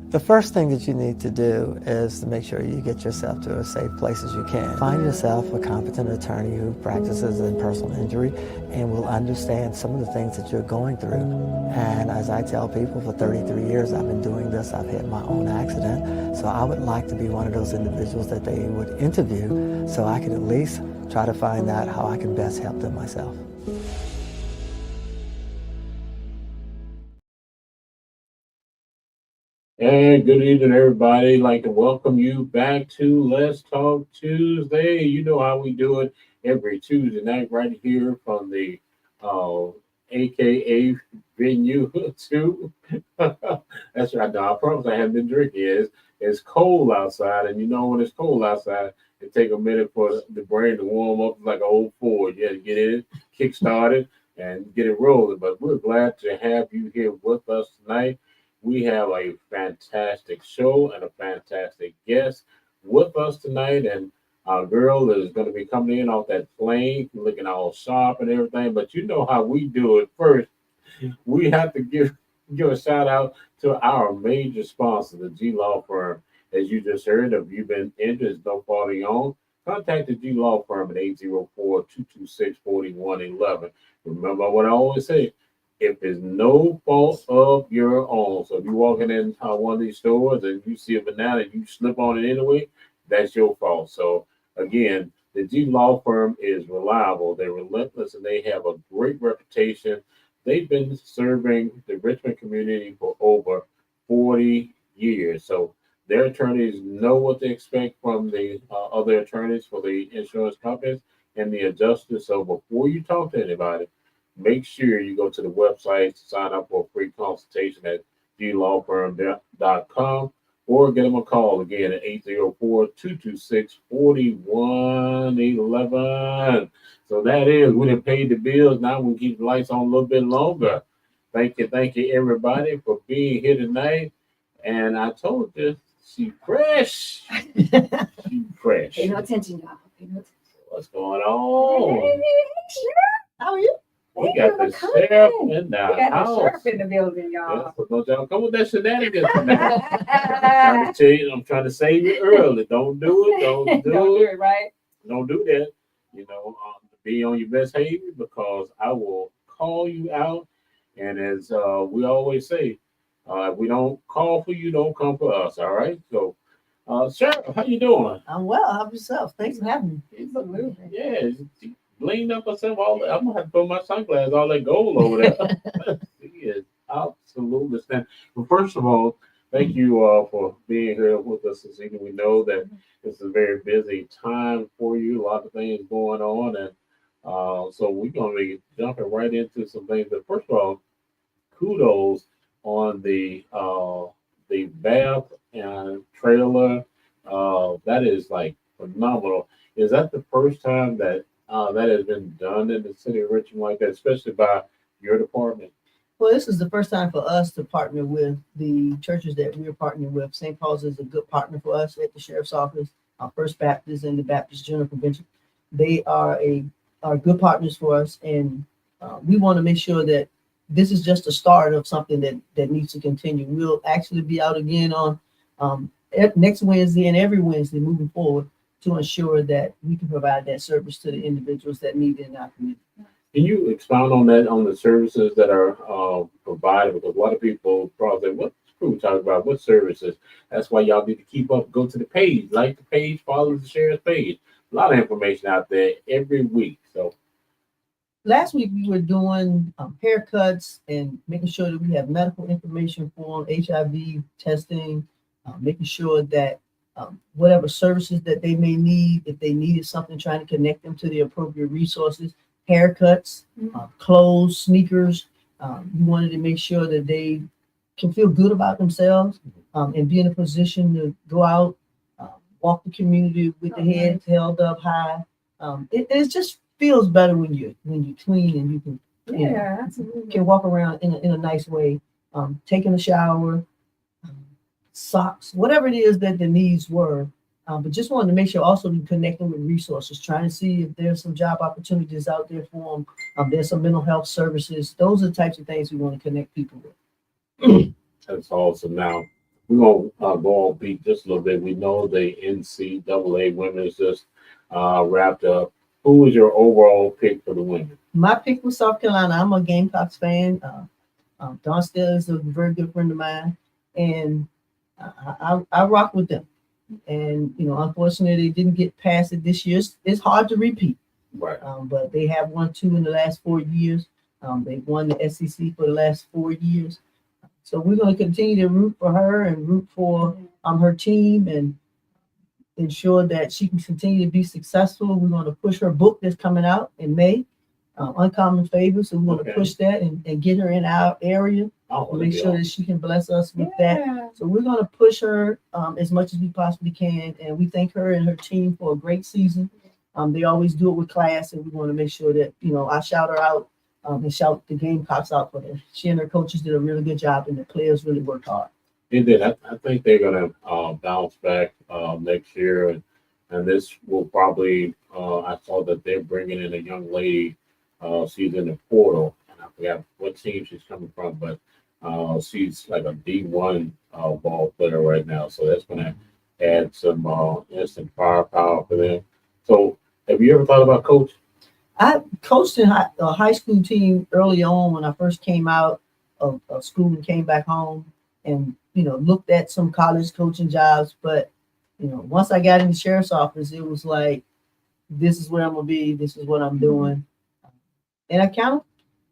The first thing that you need to do is to make sure you get yourself to as safe place as you can. Find yourself a competent attorney who practices in personal injury and will understand some of the things that you're going through. And as I tell people, for 33 years I've been doing this. I've had my own accident. So I would like to be one of those individuals that they would interview so I could at least try to find out how I can best help them myself. And good evening, everybody. I'd like to welcome you back to Let's Talk Tuesday. You know how we do it every Tuesday night right here from the AKA venue too. That's right. Now, I promise I haven't been drinking. It's cold outside, and you know when it's cold outside, it take a minute for the brain to warm up like an old Ford. You have to get in, kick started, and get it rolling. But we're glad to have you here with us tonight. We have a fantastic show and a fantastic guest with us tonight. And our girl is going to be coming in off that plane, looking all sharp and everything. But you know how we do it. First, we have to give a shout out to our major sponsor, the G Law Firm. As you just heard, if you've been injured, don't fall on. Contact the G Law Firm at 804-226-4111. Remember what I always say, if it's no fault of your own. So if you're walking in one of these stores and you see a banana and you slip on it anyway, that's your fault. So again, the G Law Firm is reliable. They're relentless and they have a great reputation. They've been serving the Richmond community for over 40 years. So their attorneys know what they expect from the other attorneys for the insurance companies and the adjusters. So before you talk to anybody, make sure you go to the website, sign up for a free consultation at glawfirm.com or get them a call again at 804-226-4111. So that is, we done paid the bills. Now we keep the lights on a little bit longer. Thank you, everybody, for being here tonight. And I told you, she fresh. She fresh. Pay no attention, y'all. Pay no attention. What's going on? Hey, how are you? We got the sheriff in the We got the house. sheriff in the building, y'all. Yeah, so don't y'all come with that shenanigans tonight. I'm trying to tell you, I'm trying to save you early. Don't do it. Don't do Don't do it. it, right? Don't do that. Be on your best behavior because I will call you out. And as we always say, if we don't call for you, don't come for us. All right. So, Sheriff, how you doing? I'm well. How about yourself? Thanks for having me. Absolutely. Yeah, she leaned up herself. I'm gonna have to put my sunglasses, all that gold over there. She is absolutely standing. Well, first of all, thank you for being here with us this evening. We know that it's a very busy time for you, a lot of things going on, and so we're gonna be jumping right into some things. But first of all, kudos on the bath and trailer. That is like phenomenal. Is that the first time that that has been done in the city of Richmond like that, especially by your department? Well, this is the first time for us to partner with the churches that we're partnering with. St. Paul's is a good partner for us at the Sheriff's Office, First Baptist and the Baptist General Convention. They are good partners for us, and we want to make sure that this is just a start of something that needs to continue. We'll actually be out again on next Wednesday and every Wednesday moving forward to ensure that we can provide that service to the individuals that need it in our community. Can you expound on that, on the services that are provided? Because a lot of people probably say, what we talking about? What services? That's why y'all need to keep up. Go to the page, like the page, follow the sheriff's page. A lot of information out there every week. So last week we were doing haircuts and making sure that we have medical information for them, HIV testing, making sure that whatever services that they may need, if they needed something, trying to connect them to the appropriate resources, haircuts, clothes, sneakers. You wanted to make sure that they can feel good about themselves and be in a position to go out, walk the community with the head held up high. It just feels better when you clean and you can Absolutely. can walk around in a nice way, taking a shower, socks, whatever it is that the needs were. But just wanted to make sure also we connect them with resources, trying to see if there's some job opportunities out there for them. There's some mental health services. Those are the types of things we want to connect people with. that's awesome. Now, we're gonna go on beat just a little bit. We know the NCAA women's just wrapped up. Who was your overall pick for the women? My pick was South Carolina. I'm a Gamecocks fan. Don Still is a very good friend of mine, and I rock with them. And unfortunately, they didn't get past it this year. It's hard to repeat, Right. but they have won two in the last 4 years. They've won the SEC for the last 4 years. So we're going to continue to root for her and root for her team and ensure that she can continue to be successful. We're going to push her book that's coming out in May, Uncommon Favors. So we're going to push that and get her in our area. Make sure that she can bless us with that. So we're going to push her as much as we possibly can. And we thank her and her team for a great season. They always do it with class, and we want to make sure that, I shout her out and shout the Gamecocks out for her. She and her coaches did a really good job, and the players really worked hard. They did. I think they're going to bounce back next year. And this will probably, I saw that they're bringing in a young lady. She's in the portal. And I forgot what team she's coming from, but she's like a D1 ball player right now. So that's going to add some instant firepower for them. So have you ever thought about coaching? I coached in a high school team early on when I first came out of school and came back home, and looked at some college coaching jobs. But once I got in the sheriff's office, it was like, this is where I'm gonna be. This is what I'm doing, and I kind of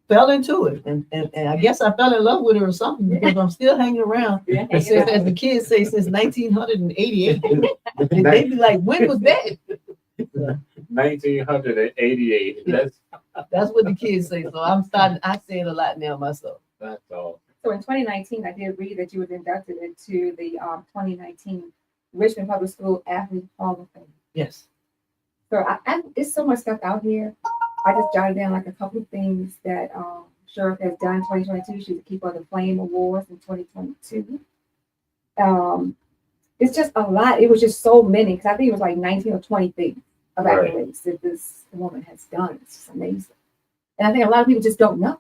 fell into it. And I guess I fell in love with her or something, because I'm still hanging around. And since, as the kids say, since 1988, and they be like, when was that? 1988. That's what the kids say. So I say it a lot now myself. That's all. So in 2019, I did read that you was inducted into the 2019 Richmond Public School Athlete Hall of Fame. Yes. So it's so much stuff out here. I just jotted down like a couple of things that Sheriff has done in 2022. She's a keeper of the Flame Awards in 2022. It's just a lot. It was just so many, because I think it was like 19 or 20 things of accolades that this woman has done. It's just amazing. And I think a lot of people just don't know.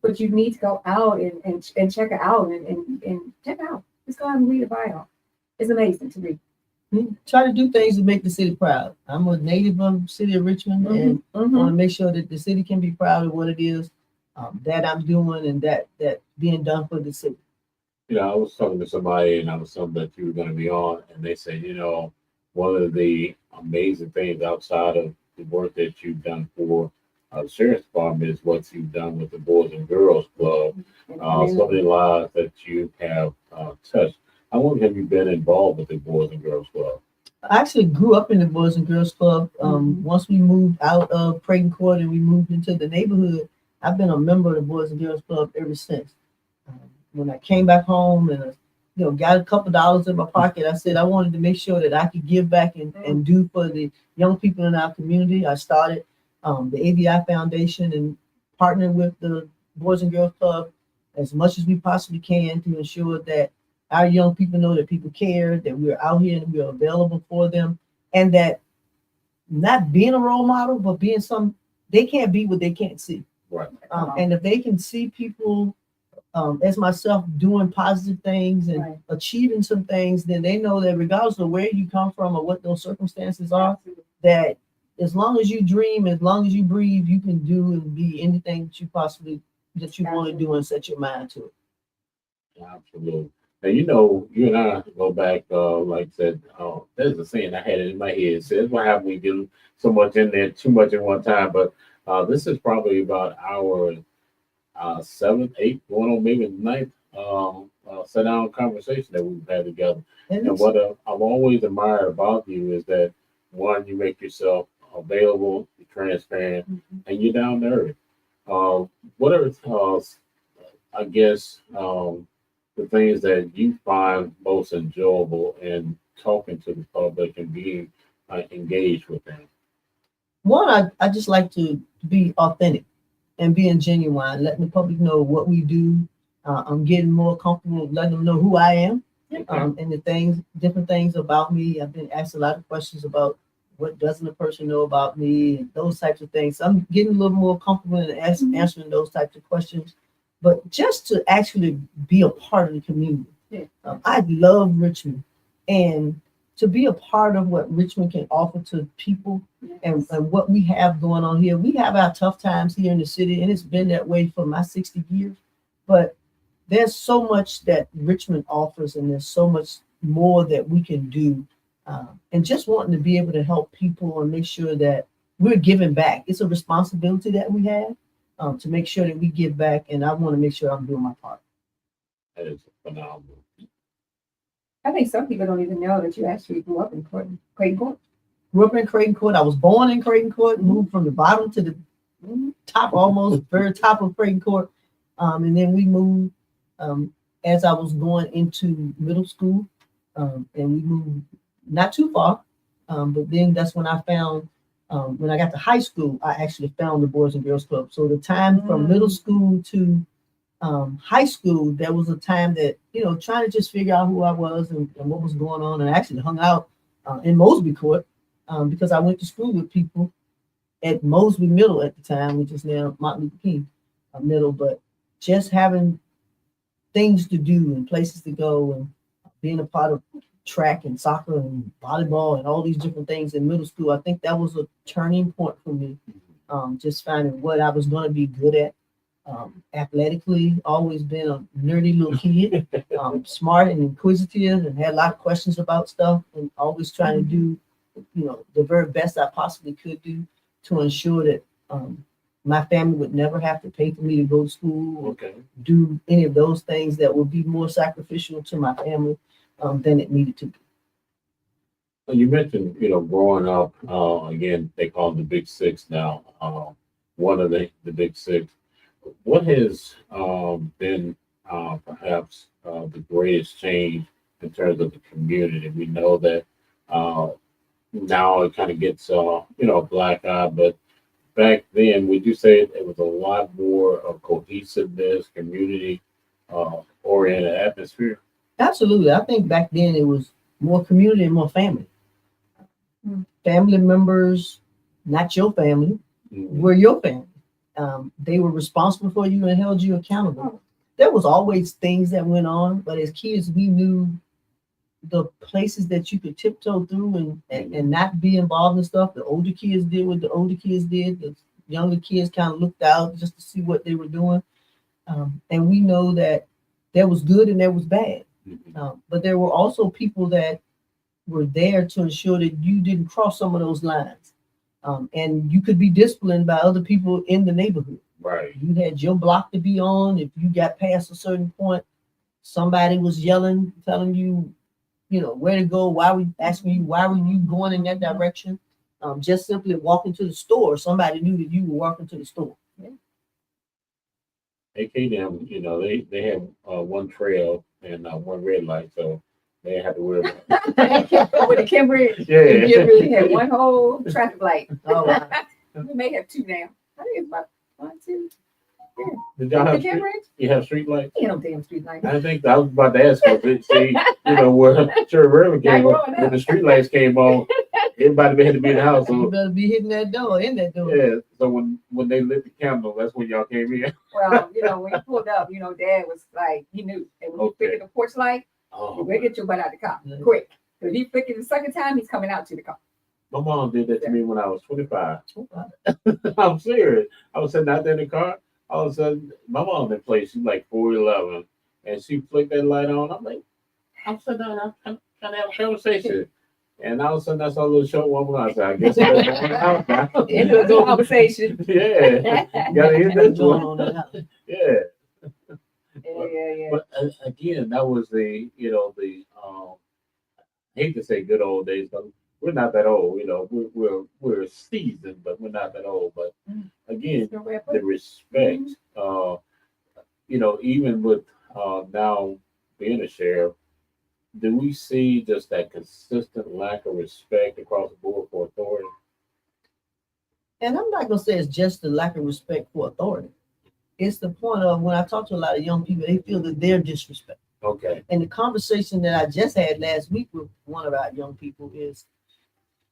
But you need to go out and check her out and check her out. Just go out and read the bio. It's amazing to read. Try to do things to make the city proud. I'm a native of the city of Richmond, and want to make sure that the city can be proud of what it is that I'm doing and that being done for the city. I was talking to somebody, and I was told that you were going to be on, and they said, one of the amazing things outside of the work that you've done for the Sheriff's Department is what you've done with the Boys and Girls Club. So many lives that you have touched. How long have you been involved with the Boys and Girls Club? I actually grew up in the Boys and Girls Club. Once we moved out of Creighton Court and we moved into the neighborhood, I've been a member of the Boys and Girls Club ever since. When I came back home and got a couple dollars in my pocket, I said I wanted to make sure that I could give back and do for the young people in our community. I started the AVI Foundation and partnered with the Boys and Girls Club as much as we possibly can to ensure that our young people know that people care, that we're out here and we're available for them, and that not being a role model, but being they can't be what they can't see. Right. And if they can see people as myself doing positive things and achieving some things, then they know that regardless of where you come from or what those circumstances are, that as long as you dream, as long as you breathe, you can do and be anything that you want to do and set your mind to it. Absolutely. And you and I go back, like I said, there's a saying I had it in my head. It says, what happens when we do so much in there, too much in one time? But this is probably about our 7th, 8th, going on maybe 9th sit down conversation that we've had together. And what I've always admired about you is that, one, you make yourself available, you're transparent, and you're down to earth. What are, I guess, the things that you find most enjoyable in talking to the public and being engaged with them? One, I just like to be authentic and being genuine, letting the public know what we do. I'm getting more comfortable letting them know who I am and the different things about me. I've been asked a lot of questions about what doesn't a person know about me and those types of things. So I'm getting a little more comfortable in answering those types of questions. But just to actually be a part of the community, Yeah. I love Richmond, and to be a part of what Richmond can offer to people and what we have going on here. We have our tough times here in the city, and it's been that way for my 60 years. But there's so much that Richmond offers, and there's so much more that we can do. And just wanting to be able to help people and make sure that we're giving back. It's a responsibility that we have to make sure that we give back, and I want to make sure I'm doing my part. That is phenomenal. I think some people don't even know that you actually grew up in Creighton Court. Grew up in Creighton Court. I was born in Creighton Court, moved from the bottom to the top, almost very top of Creighton Court. And then we moved as I was going into middle school. And we moved not too far. But then that's when I found, when I got to high school, I actually found the Boys and Girls Club. So the time from middle school to high school, there was a time that, trying to just figure out who I was and what was going on. And I actually hung out in Mosby Court because I went to school with people at Mosby Middle at the time, which is now Martin Luther King Middle. But just having things to do and places to go and being a part of track and soccer and volleyball and all these different things in middle school, I think that was a turning point for me. Just finding what I was going to be good at. Athletically, always been a nerdy little kid, smart and inquisitive, and had a lot of questions about stuff, and always trying to do, the very best I possibly could do to ensure that my family would never have to pay for me to go to school or do any of those things that would be more sacrificial to my family than it needed to be. Well, you mentioned, growing up, again, they call them the Big Six now, one of the Big Six. What has been perhaps the greatest change in terms of the community? We know that now it kind of gets, a black eye, but back then, would you say it was a lot more of cohesiveness, community oriented atmosphere? Absolutely. I think back then it was more community and more family. Family members, not your family, were your family. They were responsible for you and held you accountable. There was always things that went on, but as kids, we knew the places that you could tiptoe through and not be involved in stuff. The older kids did what the older kids did. The younger kids kind of looked out just to see what they were doing. And we know that there was good and there was bad. But there were also people that were there to ensure that you didn't cross some of those lines. And you could be disciplined by other people in the neighborhood. Right. You had your block to be on. If you got past a certain point, somebody was yelling, telling you, where to go. Why were you going in that direction? Just simply walking to the store. Somebody knew that you were walking to the store. AKDM, they had one trail and one red light, so they didn't have to worry about With the Cambridge, Yeah. you really had one whole traffic light. Oh, wow. We may have two now. I think it's about 1, 2. Did y'all The have Cambridge? you have street lights? You know, damn street light. I think I was about to ask because see, where Sheriff Irving came Not on, growing when up. the street lights came on, everybody had to be in the house. You So better be hitting that door, in that door. yeah, so when they lit the candle, that's when y'all came in. Well, when you pulled up, Dad was like, he knew. And when you Okay. flickered the porch light, Oh, you better get your butt out the car, Yeah. quick. Because he flickered the second time, he's coming out to the car. my mom did that to me when I was 25. Oh, wow. I'm serious. I was sitting out there in the car. All of a sudden, my mom didn't play. She's like 4'11", and she flicked that light on. I'm sitting down, I'm trying to have a conversation. And all of a sudden, I saw a little short woman outside. I guess I better go in the house now. Into a good conversation. Yeah, gotta hit that Going one. on in the house. Yeah. Yeah. But again, that was the I hate to say good old days, but we're not that old. We're seasoned, but we're not that old. But again, the respect. Even with now being a sheriff, do we see just that consistent lack of respect across the board for authority? And I'm not going to say it's just the lack of respect for authority. It's the point of when I talk to a lot of young people, they feel that they're disrespected. Okay. And the conversation that I just had last week with one of our young people is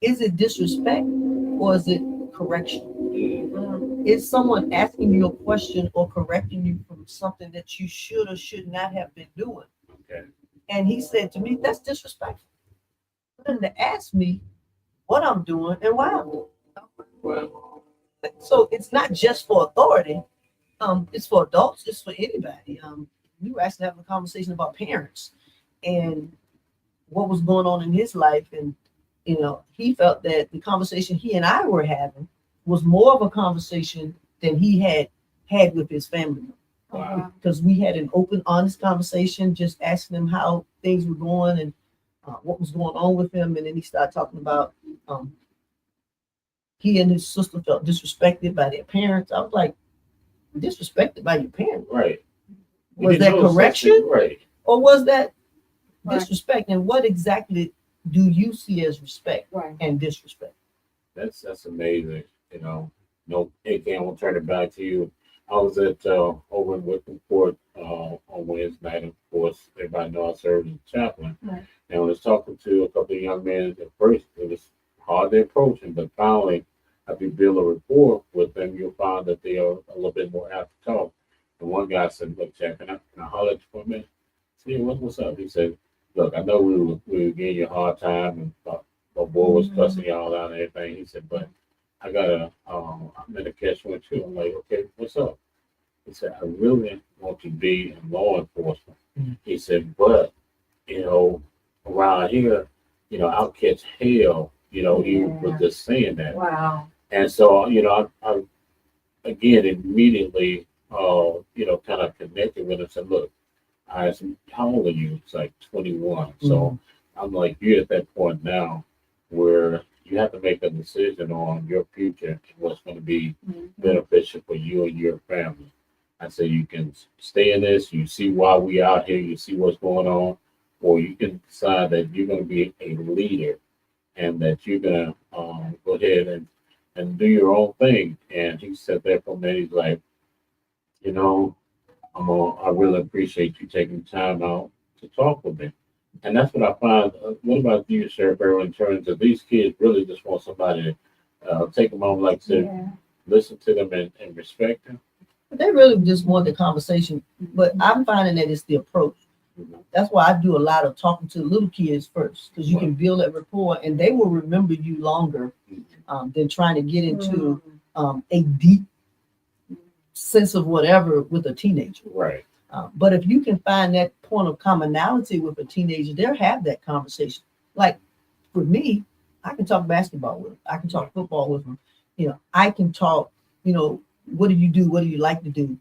it disrespect or is it correction? Is someone asking you a question or correcting you from something that you should or should not have been doing? Okay. And he said to me, that's disrespectful. For them to ask me what I'm doing and why I'm doing Well, it. So it's not just for authority. It's for adults, it's for anybody. We were actually having a conversation about parents and what was going on in his life. And, he felt that the conversation he and I were having was more of a conversation than he had with his family. wow. Because we had an open, honest conversation, just asking him how things were going and what was going on with him. And then he started talking about he and his sister felt disrespected by their parents. I was like, disrespected by your parents? Right. Was that correction? Right. Or was that Right. disrespect? And what exactly do you see as respect Right. and disrespect? That's amazing. No, again, we'll turn it back to you. I was at over in Wickham Court on Wednesday night. Of course, everybody knows I served as a chaplain. Right. And I was talking to a couple of young men. At first, it was hard to approach them, but finally, after you build a rapport with them, you'll find that they are a little bit more apt to talk. And one guy said, "Look, Jack, can I holler at you for a minute?" I said, "What's up?" He said, "Look, I know we were giving you a hard time, and my boy was cussing y'all out and everything." He said, "But I got I'm in a catch-22." I'm like, "Okay, what's up?" He said, "I really want to be in law enforcement." He said, "But, around here, I'll catch hell, even for just saying that." Wow. And so, I again immediately, kind of connected with him and said, "Look, I asked him, how old are you?" It's like 21. So I'm like, you're at that point now where you have to make a decision on your future and what's going to be beneficial for you and your family. I say you can stay in this, you see why we out here, you see what's going on, or you can decide that you're going to be a leader and that you're going to go ahead and do your own thing. And he sat there for a minute. He's like, I really appreciate you taking time out to talk with me. And that's what I find. What about you, Sheriff Irving, in terms of these kids really just want somebody to take them on, like I said, Yeah. listen to them and respect them? They really just want the conversation, but I'm finding that it's the approach. That's why I do a lot of talking to little kids first, because you can build that rapport and they will remember you longer than trying to get into a deep sense of whatever with a teenager. Right. But if you can find that point of commonality with a teenager, they'll have that conversation. Like for me, I can talk basketball with them. I can talk football with them. I can talk, what do you do? What do you like to do?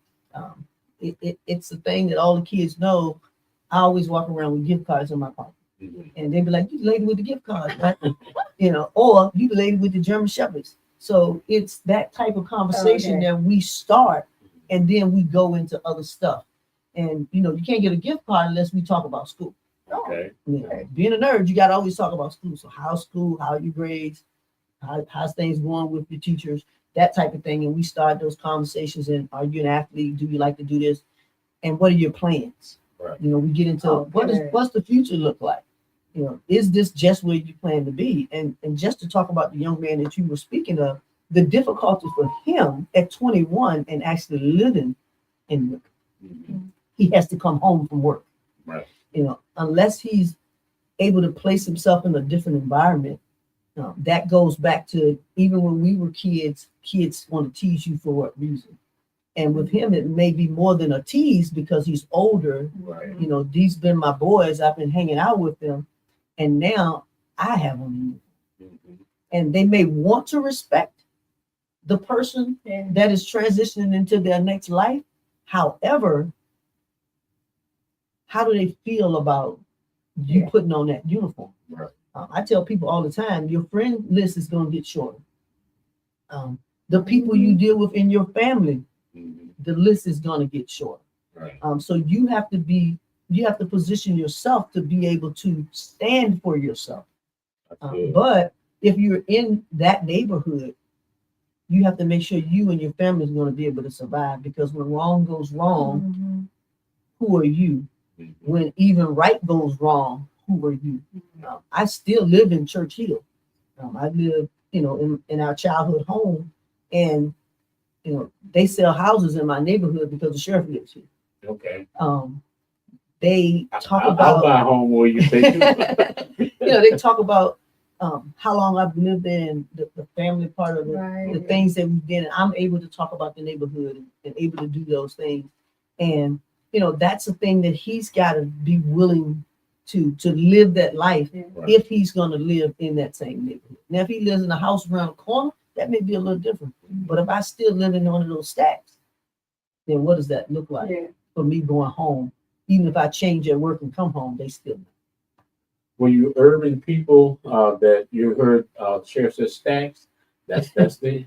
It's a thing that all the kids know. I always walk around with gift cards in my pocket. And they'd be like, you the lady with the gift card, right? Or you the lady with the German Shepherds. So it's that type of conversation that we start and then we go into other stuff. And, you can't get a gift card unless we talk about school. Okay. Being a nerd, you got to always talk about school. So how's school? How are your grades? How's things going with your teachers? That type of thing. And we start those conversations. And are you an athlete? Do you like to do this? And what are your plans? Right. We get into what's the future look like? Is this just where you plan to be? And just to talk about the young man that you were speaking of, the difficulty for him at 21 and actually living in work. He has to come home from work. Right. Unless he's able to place himself in a different environment. That goes back to even when we were kids want to tease you for what reason? And with him, it may be more than a tease because he's older. Right. These been my boys. I've been hanging out with them. And now I have them. And they may want to respect the person that is transitioning into their next life. However, how do they feel about you putting on that uniform? Right. I tell people all the time, your friend list is going to get shorter. The people you deal with in your family, the list is going to get shorter. Right. So you have to position yourself to be able to stand for yourself. But if you're in that neighborhood, you have to make sure you and your family is going to be able to survive, because when wrong goes wrong, who are you? When even right goes wrong, who are you? I still live in Church Hill. I live, in our childhood home, and they sell houses in my neighborhood because the sheriff lives here. Okay. they talk I'll about, buy a home where you say they talk about how long I've lived there and the family part of it, Right. the things that we did. And I'm able to talk about the neighborhood and able to do those things. And, that's the thing that he's got to be willing to live that life Yeah. Right. if he's going to live in that same neighborhood. Now, if he lives in a house around the corner, that may be a little different. But if I still live in one of those stacks, then what does that look like Yeah. for me going home? Even if I change at work and come home, they still. Were you urban people that you heard Sheriff says stacks? That's the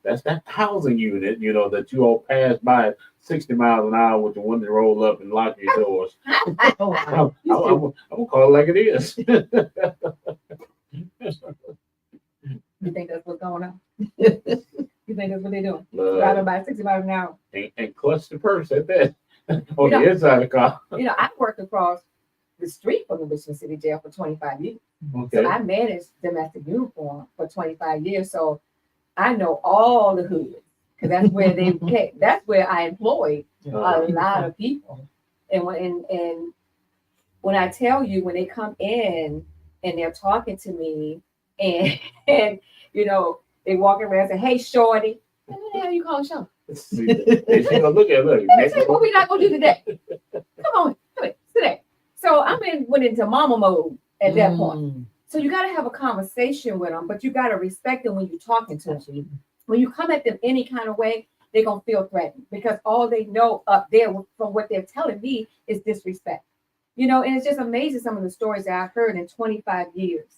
that's that housing unit that you all pass by 60 miles an hour with the window roll up and lock your doors. Oh, I'm gonna call it like it is. You think that's what's going on? You think that's what they're doing? Driving by 60 miles an hour. And clutch the purse at that on You the inside of the car. I worked across the street from the Richmond City Jail for 25 years. Okay. So I managed domestic uniform for 25 years. So I know all the hoods because that's where they came. That's where I employed a lot of people. And when I tell you, when they come in and they're talking to me and they walk around and say, "Hey, shorty," what the hell you call Shorty? See, they gonna look at Let me tell you what we not gonna do today. Come on, sit there. So went into mama mode at that point. So you got to have a conversation with them, but you got to respect them when you're talking to them. When you come at them any kind of way, they're going to feel threatened because all they know up there from what they're telling me is disrespect. And it's just amazing some of the stories that I've heard in 25 years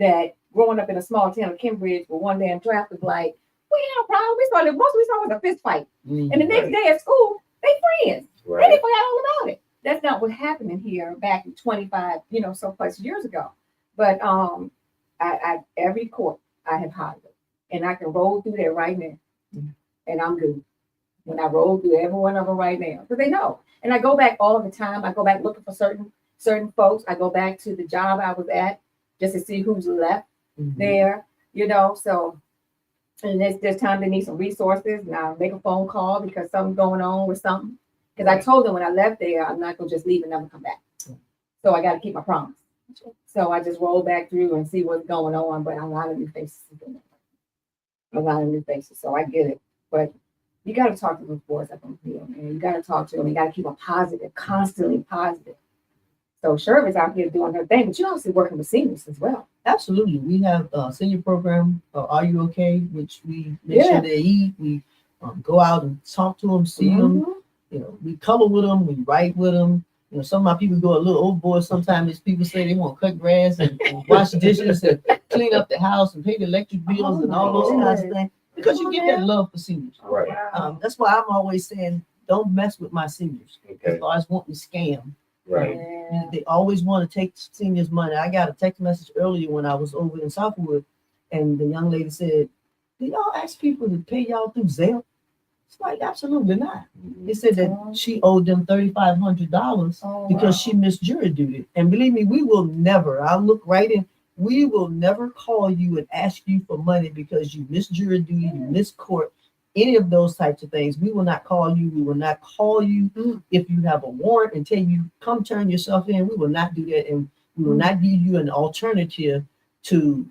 that growing up in a small town of Cambridge with one day in traffic, like, we had a problem. Most we saw was a fist fight. And the next day at school, they friends. Right. They forgot all about it. That's not what happened in here back in 25, so plus years ago. But I every court I have hollered, and I can roll through there right now, and I'm good. When I roll through every one of them right now, because they know. And I go back all the time. I go back looking for certain folks. I go back to the job I was at just to see who's left there. So and there's time they need some resources, and I'll make a phone call because something's going on with something. Because I told them when I left there, I'm not gonna just leave and never come back. So I got to keep my promise. So I just roll back through and see what's going on, but a lot of new faces. So I get it. But you got to talk to those boys up on the field, man. You got to talk to them. You got to keep them positive, constantly positive. So Sheriff is out here doing her thing, but you also working with seniors as well. Absolutely. We have a senior program, Are You Okay? Which we make sure they eat. We go out and talk to them, see them. We color with them. We write with them. Some of my people go a little overboard. Sometimes people say they want to cut grass and wash dishes and clean up the house and pay the electric bills and all those kinds of things. Because you get that love for seniors. Right. That's why I'm always saying, don't mess with my seniors. Okay. As far as wanting to scam. Right. Yeah. They always want to take seniors' money. I got a text message earlier when I was over in Southwood, and the young lady said, "Do y'all ask people to pay y'all through Zelle?" It's like, absolutely not. They said that she owed them $3,500 because she missed jury duty. And believe me, we will never, I'll look right in, we will never call you and ask you for money because you missed jury duty, you missed court, any of those types of things. We will not call you. We will not call you if you have a warrant and tell you, come turn yourself in. We will not do that. And we will not give you an alternative to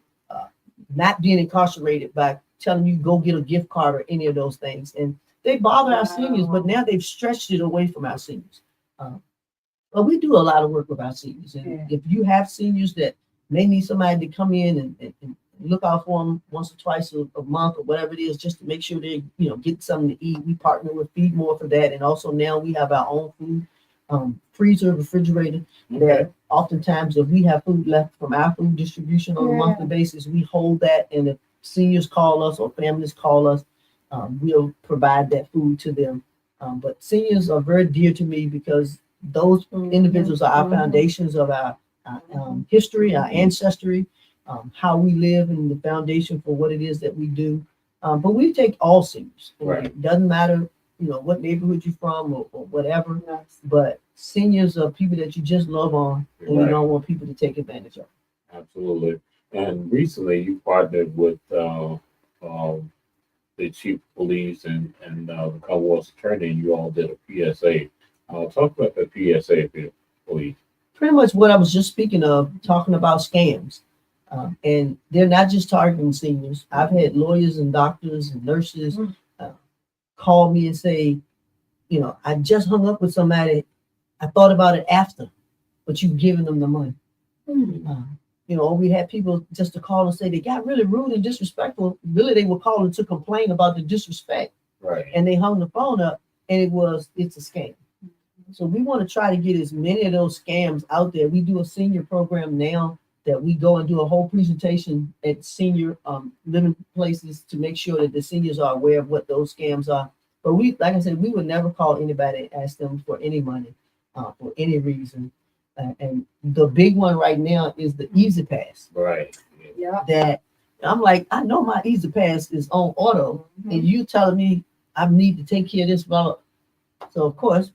not being incarcerated by telling you go get a gift card or any of those things. And they bother our seniors, but now they've stretched it away from our seniors. But we do a lot of work with our seniors. And if you have seniors that may need somebody to come in and look out for them once or twice a month or whatever it is, just to make sure they get something to eat. We partner with Feed More for that. And also now we have our own food freezer, refrigerator, that oftentimes if we have food left from our food distribution on a monthly basis, we hold that. And if seniors call us or families call us, we'll provide that food to them. But seniors are very dear to me because those individuals are our foundations of our history, our ancestry, how we live, and the foundation for what it is that we do. But we take all seniors. Right. It doesn't matter, what neighborhood you're from or whatever. But seniors are people that you just love on, and you don't want people to take advantage of. Absolutely. And recently, you partnered with the chief of police and the Commonwealth's attorney, and you all did a PSA Talk about the PSA, please. Pretty much what I was just speaking of, talking about scams. And they're not just targeting seniors. I've had lawyers and doctors and nurses call me and say, I just hung up with somebody. I thought about it after, but you've given them the money. We had people just to call and say they got really rude and disrespectful. Really, they were calling to complain about the disrespect. Right. And they hung the phone up, and it's a scam. So we want to try to get as many of those scams out there. We do a senior program now that we go and do a whole presentation at senior living places to make sure that the seniors are aware of what those scams are. But like I said, we would never call anybody and ask them for any money for any reason. And the big one right now is the Easy Pass. Right. Yeah. That I'm like, I know my Easy Pass is on auto, and you telling me I need to take care of this. Blah, blah. So of course,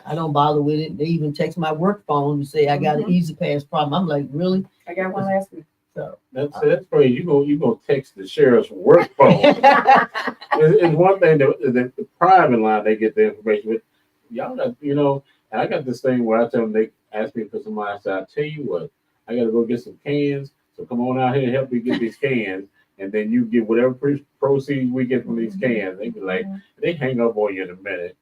I don't bother with it. They even text my work phone to say I got an Easy Pass problem. I'm like, really? I got one last week. So That's crazy. You gonna text the sheriff's work phone. It's one thing that the private line they get the information with. Y'all got, and I got this thing where I tell them, they ask me for some money. I say, I tell you what, I gotta go get some cans. So come on out here and help me get these cans. And then you get whatever proceeds we get from these cans. They be like, they hang up on you in a minute.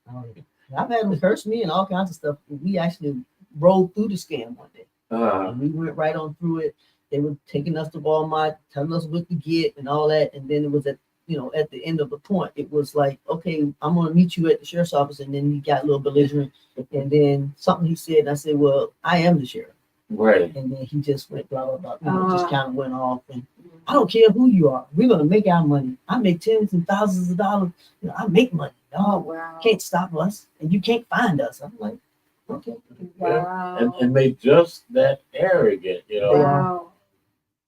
I've had them curse me and all kinds of stuff. We actually rolled through the scam one day. And we went right on through it. They were taking us to Walmart, telling us what to get and all that. And then it was at the end of the point, it was like, okay, I'm going to meet you at the sheriff's office. And then he got a little belligerent. And then something he said, and I said, well, I am the sheriff. Right. And then he just went blah, blah, blah. Just kind of went off. And I don't care who you are. We're going to make our money. I make tens and thousands of dollars. I make money. Oh, wow. Can't stop us. And you can't find us. I'm like, okay. Wow. And they just that arrogant, Wow.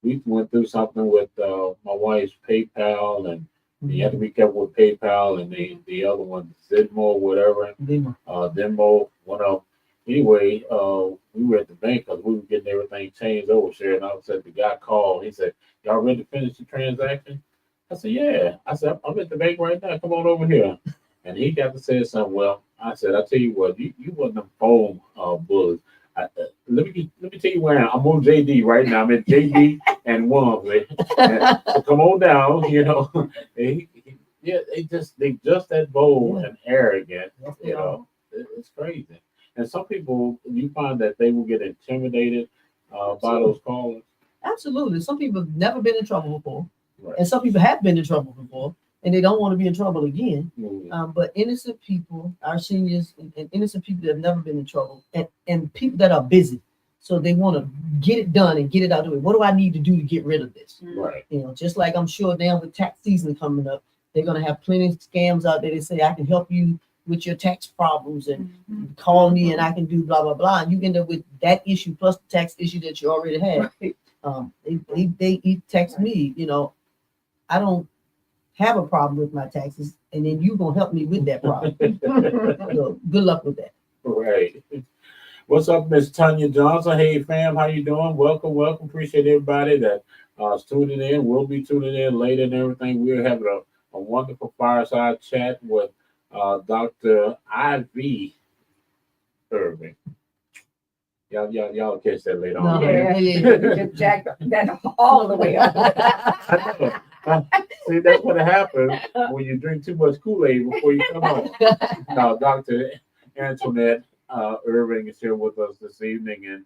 We went through something with my wife's PayPal, and you have to be careful with PayPal and the other one, Venmo, whatever. Venmo went up. Anyway, we were at the bank because we were getting everything changed over, Sheriff. And I said, the guy called. He said, y'all ready to finish the transaction? I said, yeah. I said, I'm at the bank right now. Come on over here. And he got to say something. Well, I said, I tell you what, you wasn't them phone bullies. Let me tell you where I'm on JD right now. I'm at JD and Wamsley. So come on down, they just that bold and arrogant, It's crazy. And some people, you find that they will get intimidated by those callers. Absolutely. Some people have never been in trouble before, Right. and some people have been in trouble before, and they don't want to be in trouble again. Mm-hmm. But innocent people, our seniors, and innocent people that have never been in trouble, and people that are busy, so they want to get it done and get it out of the way. What do I need to do to get rid of this? Right. Just like I'm sure now with tax season coming up, they're going to have plenty of scams out there. They say, I can help you with your tax problems and call me and I can do blah, blah, blah. And you end up with that issue plus the tax issue that you already had. They text me, I don't have a problem with my taxes, and then you going to help me with that problem. So good luck with that. Right. What's up, Miss Tanya Johnson? Hey, fam, how you doing? Welcome. Appreciate everybody that is tuning in. We'll be tuning in later and everything. We're having a wonderful fireside chat with Dr. I.V. Irving. Y'all catch that later on. Yeah. Jack that all the way up. See, that's what happens when you drink too much Kool-Aid before you come home. Now, Dr. Antoinette Irving is here with us this evening. And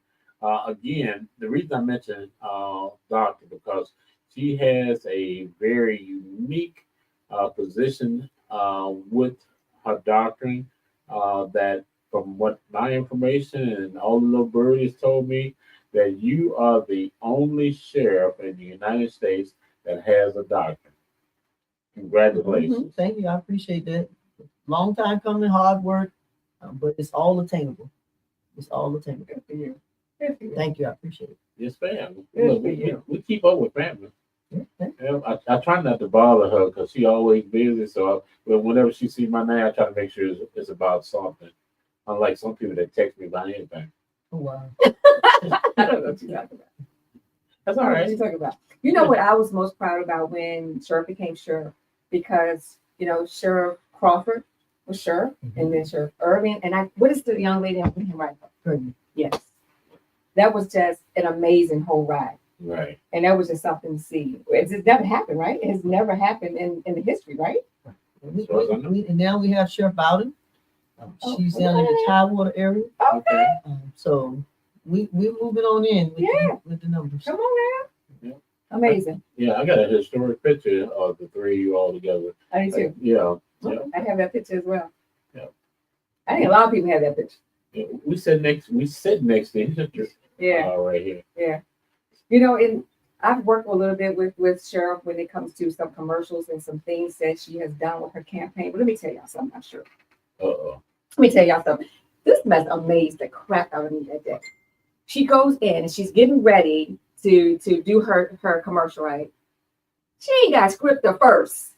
again, the reason I mentioned Doctor, because she has a very unique position with her doctrine that, from what my information and all the little birdies told me, that you are the only sheriff in the United States that has a doctrine. Congratulations. Thank you. I appreciate that. Long time coming, hard work, but it's all attainable. It's all attainable. Good for you. Thank you. I appreciate it. Yes, fam. Good Look, for you. we keep up with family. Yeah. I try not to bother her because she always busy. So whenever she sees my name, I try to make sure it's about something. Unlike some people that text me about anything. Oh, wow. I don't know what you're talking about. That's all What right. you talking about? You know what I was most proud about when Sheriff became sheriff? Because, Sheriff Crawford, with Sheriff, and then Sheriff Irving, and what is the young lady I'm him right now? Pregnant. Yes. That was just an amazing whole ride. Right. And that was just something to see. It's never happened, right? It has never happened in the history, right? And now we have Sheriff Bowden. She's down in the okay. Tidewater area. Okay. So we're moving on in with, with the numbers. Come on now. Yeah. Amazing. Yeah, I got a historic picture of the three of you all together. I do too. Yeah. I have that picture as well. Yeah. I think a lot of people have that picture. Yeah. We sit next to each other. Yeah. Right here. Yeah. You know, and I've worked a little bit with Sheriff when it comes to some commercials and some things that she has done with her campaign. But let me tell y'all something, I'm sure. Uh-oh. Let me tell y'all something. This mess amazed the crap out of me that day. She goes in and she's getting ready to do her commercial, right? She ain't got script at first.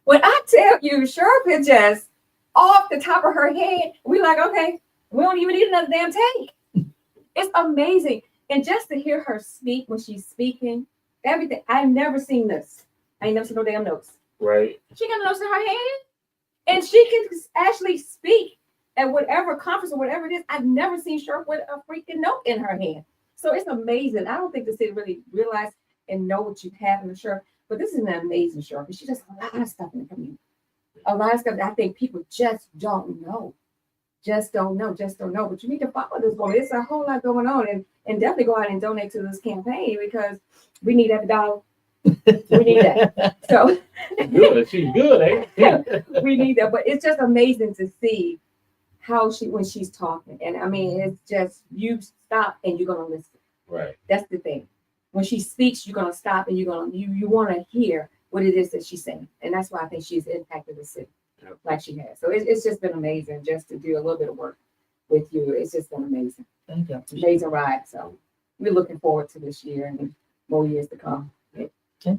When I tell you, Sheriff is just off the top of her head, we like, okay, we don't even need another damn take. It's amazing. And just to hear her speak when she's speaking, everything, I've never seen this. I ain't never seen no damn notes. Right. She got notes in her hand. And she can actually speak at whatever conference or whatever it is. I've never seen Sheriff with a freaking note in her hand. So it's amazing. I don't think the city really realize and know what you have in the Sheriff. But this is an amazing Sheriff. She does a lot of stuff in the community. A lot of stuff that I think people just don't know. Just don't know. But you need to follow this woman. It's a whole lot going on. And definitely go out and donate to this campaign because we need every dollar. We need that. So good. She's good, eh? we need that. But it's just amazing to see how when she's talking. And I mean, it's just you stop and you're gonna listen. Right. That's the thing. When she speaks, you're gonna stop and you want to hear what it is that she's saying. And that's why I think she's impacted the city like she has. So it's just been amazing just to do a little bit of work with you. It's just been amazing. Thank you. Amazing ride. So we're looking forward to this year and more years to come.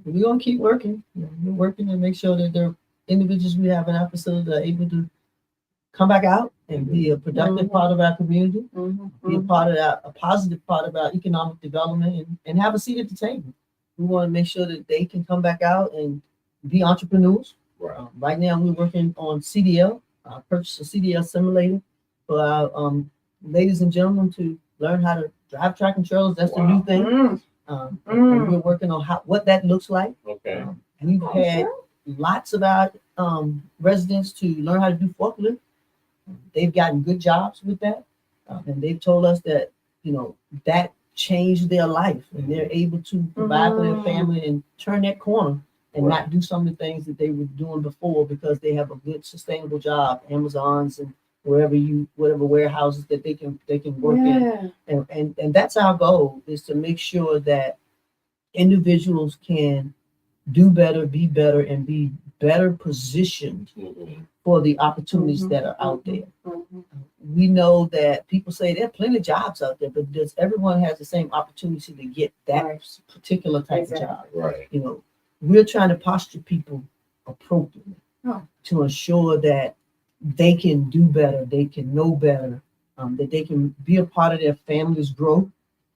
We're gonna keep working. We're working to make sure that the individuals we have in our facility are able to come back out and be a productive part of our community, be a part of a positive part of our economic development, and have a seat at the table. We want to make sure that they can come back out and be entrepreneurs. Right. Right now, we're working on CDL, purchase a CDL simulator for our ladies and gentlemen to learn how to drive tractor trailers. That's the new thing. And we're working on what that looks like. Okay. We've had lots of our residents to learn how to do forklift. They've gotten good jobs with that. And they've told us that, that changed their life and they're able to provide for their family and turn that corner and not do some of the things that they were doing before because they have a good sustainable job, Amazons and whatever warehouses that they can work in. And that's our goal, is to make sure that individuals can do better, be better, and be better positioned for the opportunities that are out there. We know that people say there are plenty of jobs out there, but does everyone has the same opportunity to get that particular type of job? Right. We're trying to posture people appropriately to ensure that they can do better, they can know better, that they can be a part of their family's growth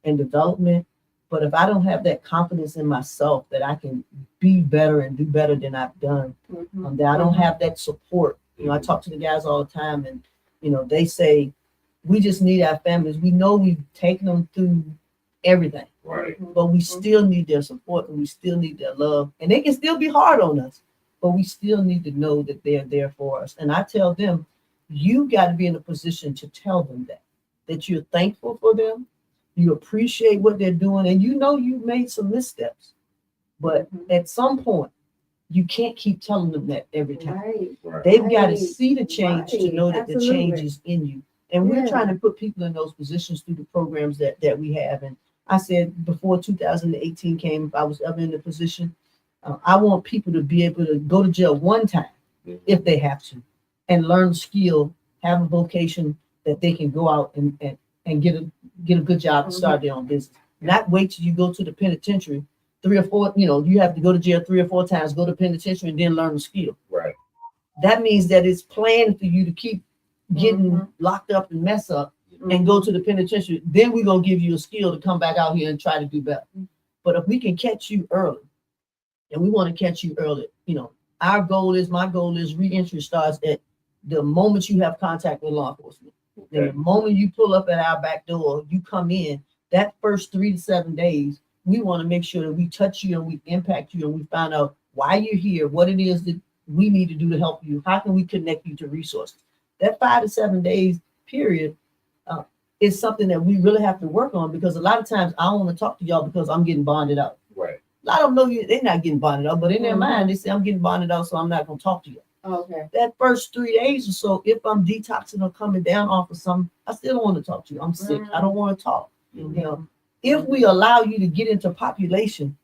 and development. But if I don't have that confidence in myself that I can be better and do better than I've done, that I don't have that support. I talk to the guys all the time and, they say, we just need our families. We know we've taken them through everything, right? But we still need their support and we still need their love. And they can still be hard on us, but we still need to know that they're there for us. And I tell them, you got to be in a position to tell them that you're thankful for them, you appreciate what they're doing, and you've made some missteps. But at some point, you can't keep telling them that every time. They've got to see the change to know that the change is in you. And we're trying to put people in those positions through the programs that we have. And I said before 2018 came, if I was ever in the position, I want people to be able to go to jail one time if they have to and learn a skill, have a vocation that they can go out and get a good job and start their own business. Not wait till you go to the penitentiary 3 or 4, you have to go to jail 3 or 4 times, go to penitentiary and then learn a skill. Right. That means that it's planned for you to keep getting locked up and mess up and go to the penitentiary. Then we're going to give you a skill to come back out here and try to do better. But if we can catch you early, and we want to catch you early, my goal is reentry starts at the moment you have contact with law enforcement. And Okay. the moment you pull up at our back door, you come in, that first 3 to 7 days, we want to make sure that we touch you and we impact you and we find out why you're here, what it is that we need to do to help you, how can we connect you to resources. That 5 to 7 days period is something that we really have to work on, because a lot of times I don't want to talk to y'all because I'm getting bonded out. Right. A lot of them know they're not getting bonded out, but in their Mhm. mind, they say, I'm getting bonded out, so I'm not going to talk to you. Okay. That first 3 days or so, if I'm detoxing or coming down off of something, I still don't want to talk to you. I'm sick. I don't want to talk. You know, if we allow you to get into population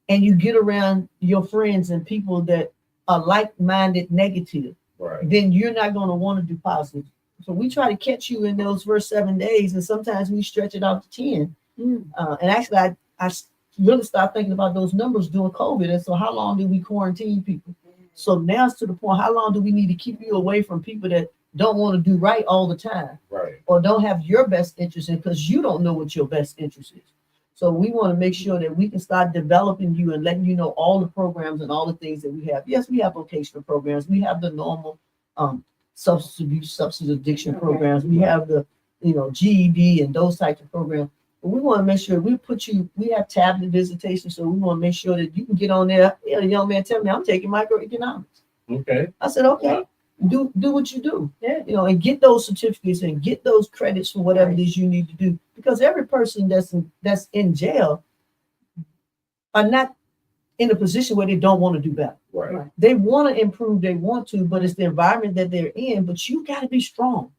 and you get around your friends and people that are like-minded negative, Right. then you're not going to want to do positive. So we try to catch you in those first 7 days, and sometimes we stretch it out to 10. Mm. And actually, I really started thinking about those numbers during COVID. And so how long did we quarantine people? So now it's to the point, how long do we need to keep you away from people that don't want to do right all the time, Right. or don't have your best interest in, because you don't know what your best interest is. So we want to make sure that we can start developing you and letting you know all the programs and all the things that we have. Yes, we have vocational programs. We have the normal substance abuse, substance addiction Okay. programs. We have the, GED and those types of programs. But we want to make sure we have tablet visitation. So we want to make sure that you can get on there. A young man tell me, I'm taking microeconomics. Okay. I said, okay, do what you do. Yeah. And get those certificates and get those credits for whatever Right. it is you need to do. Because every person that's in jail are not in a position where they don't want to do better. Right. Right. They want to improve, they want to, but it's the environment that they're in. But you got to be strong.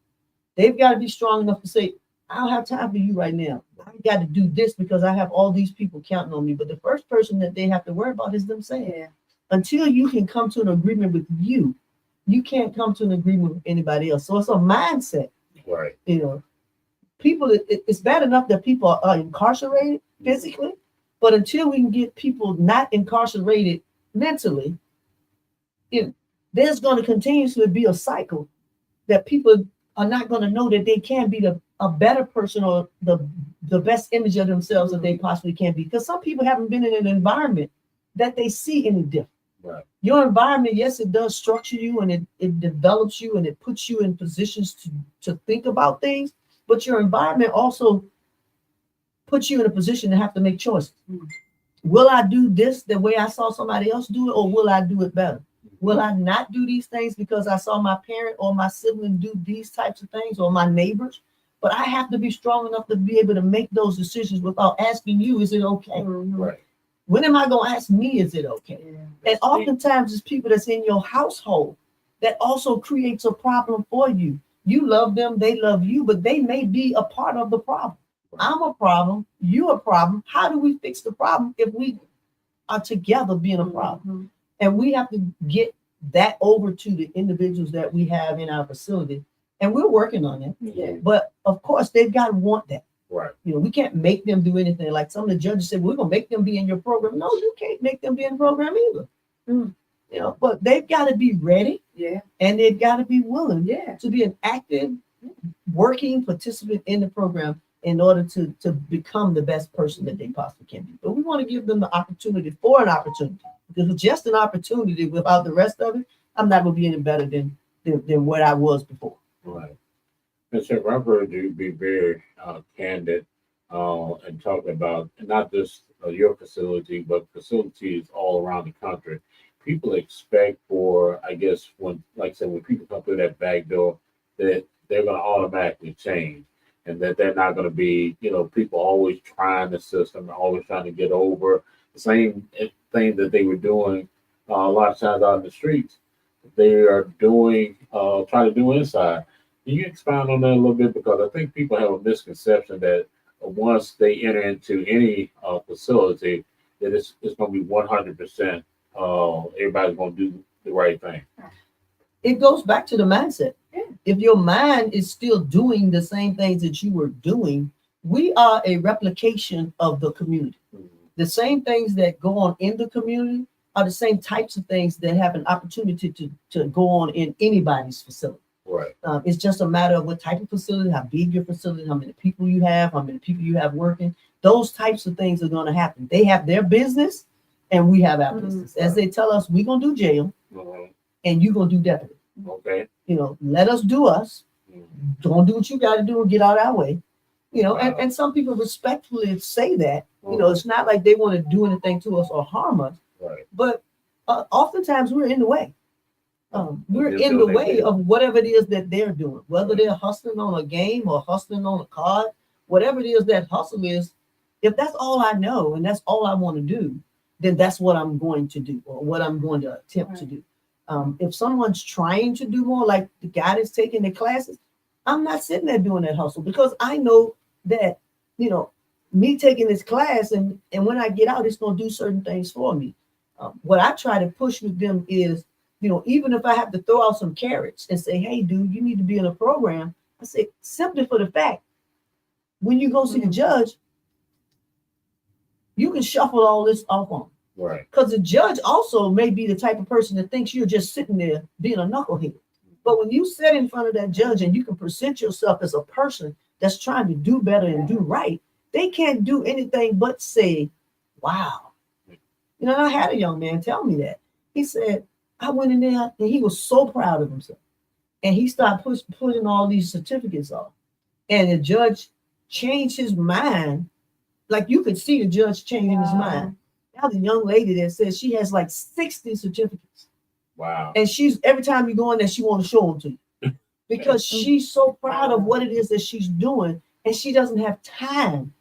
They've got to be strong enough to say, I don't have time for you right now. I got to do this because I have all these people counting on me. But the first person that they have to worry about is themselves. Yeah. Until you can come to an agreement with you, you can't come to an agreement with anybody else. So it's a mindset. Right. People, it's bad enough that people are incarcerated physically, but until we can get people not incarcerated mentally, there's going to continuously be a cycle that people are not going to know that they can be a better person or the best image of themselves that they possibly can be. Because some people haven't been in an environment that they see any different. Right. Your environment, yes, it does structure you and it develops you and it puts you in positions to think about things, but your environment also puts you in a position to have to make choices. Mm. Will I do this the way I saw somebody else do it, or will I do it better? Will I not do these things because I saw my parent or my sibling do these types of things, or my neighbors? But I have to be strong enough to be able to make those decisions without asking you, is it okay? Mhm. Right. When am I going to ask me, is it okay? Yeah. And oftentimes it's people that's in your household that also creates a problem for you. You love them, they love you, but they may be a part of the problem. I'm a problem, you a problem. How do we fix the problem if we are together being a problem? Mhm. And we have to get that over to the individuals that we have in our facility. And we're working on it. Yeah. But of course, they've got to want that. Right. We can't make them do anything. Like some of the judges said, we're going to make them be in your program. No, you can't make them be in the program either. Mm. But they've got to be ready Yeah. and they've got to be willing Yeah. to be an active, working participant in the program in order to become the best person that they possibly can be. But we want to give them the opportunity for an opportunity. Because it's just an opportunity without the rest of it, I'm not going to be any better than what I was before. Right. And Sheriff, I've heard you be very candid and talk about not just your facility, but facilities all around the country. People expect for, I guess, when people come through that back door, that they're going to automatically change, and that they're not going to be, people always trying the system, always trying to get over the same thing that they were doing a lot of times out in the streets. They are doing, trying to do inside. Can you expound on that a little bit? Because I think people have a misconception that once they enter into any facility, that it's going to be 100%. Everybody's going to do the right thing. It goes back to the mindset. Yeah. If your mind is still doing the same things that you were doing, we are a replication of the community. Mhm. The same things that go on in the community are the same types of things that have an opportunity to go on in anybody's facility. Right. It's just a matter of what type of facility, how big your facility, how many people you have, how many people you have working. Those types of things are going to happen. They have their business and we have our Mhm. business. As they tell us, we're going to do jail Mhm. and you're going to do deputy. Okay. You know, let us do us. Don't do what you got to do and get out of our way. You know, Wow. and some people respectfully say that. You know, it's not like they want to do anything to us or harm us, Right. but oftentimes we're in the way. We're Just in do the they way do. of whatever it is that they're doing, whether they're hustling on a game or hustling on a card, whatever it is that hustle is. If that's all I know and that's all I want to do, then that's what I'm going to do or what I'm going to attempt to do. If someone's trying to do more, like the guy that's taking the classes, I'm not sitting there doing that hustle because I know that, you know, me taking this class and when I get out, it's going to do certain things for me. What I try to push with them is, you know, even if I have to throw out some carrots and say, hey, dude, you need to be in a program, I say simply for the fact, when you go see the judge, you can shuffle all this off on. Right. Because the judge also may be the type of person that thinks you're just sitting there being a knucklehead. But when you sit in front of that judge and you can present yourself as a person that's trying to do better and do right, they can't do anything but say, wow. You know, I had a young man tell me that. He said, I went in there and he was so proud of himself. And he started putting all these certificates off. And the judge changed his mind. Like you could see the judge changing his mind. Now the young lady that says she has like 60 certificates. Wow. And she's every time you go in there, she want to show them to you. Because she's so proud of what it is that she's doing. And she doesn't have time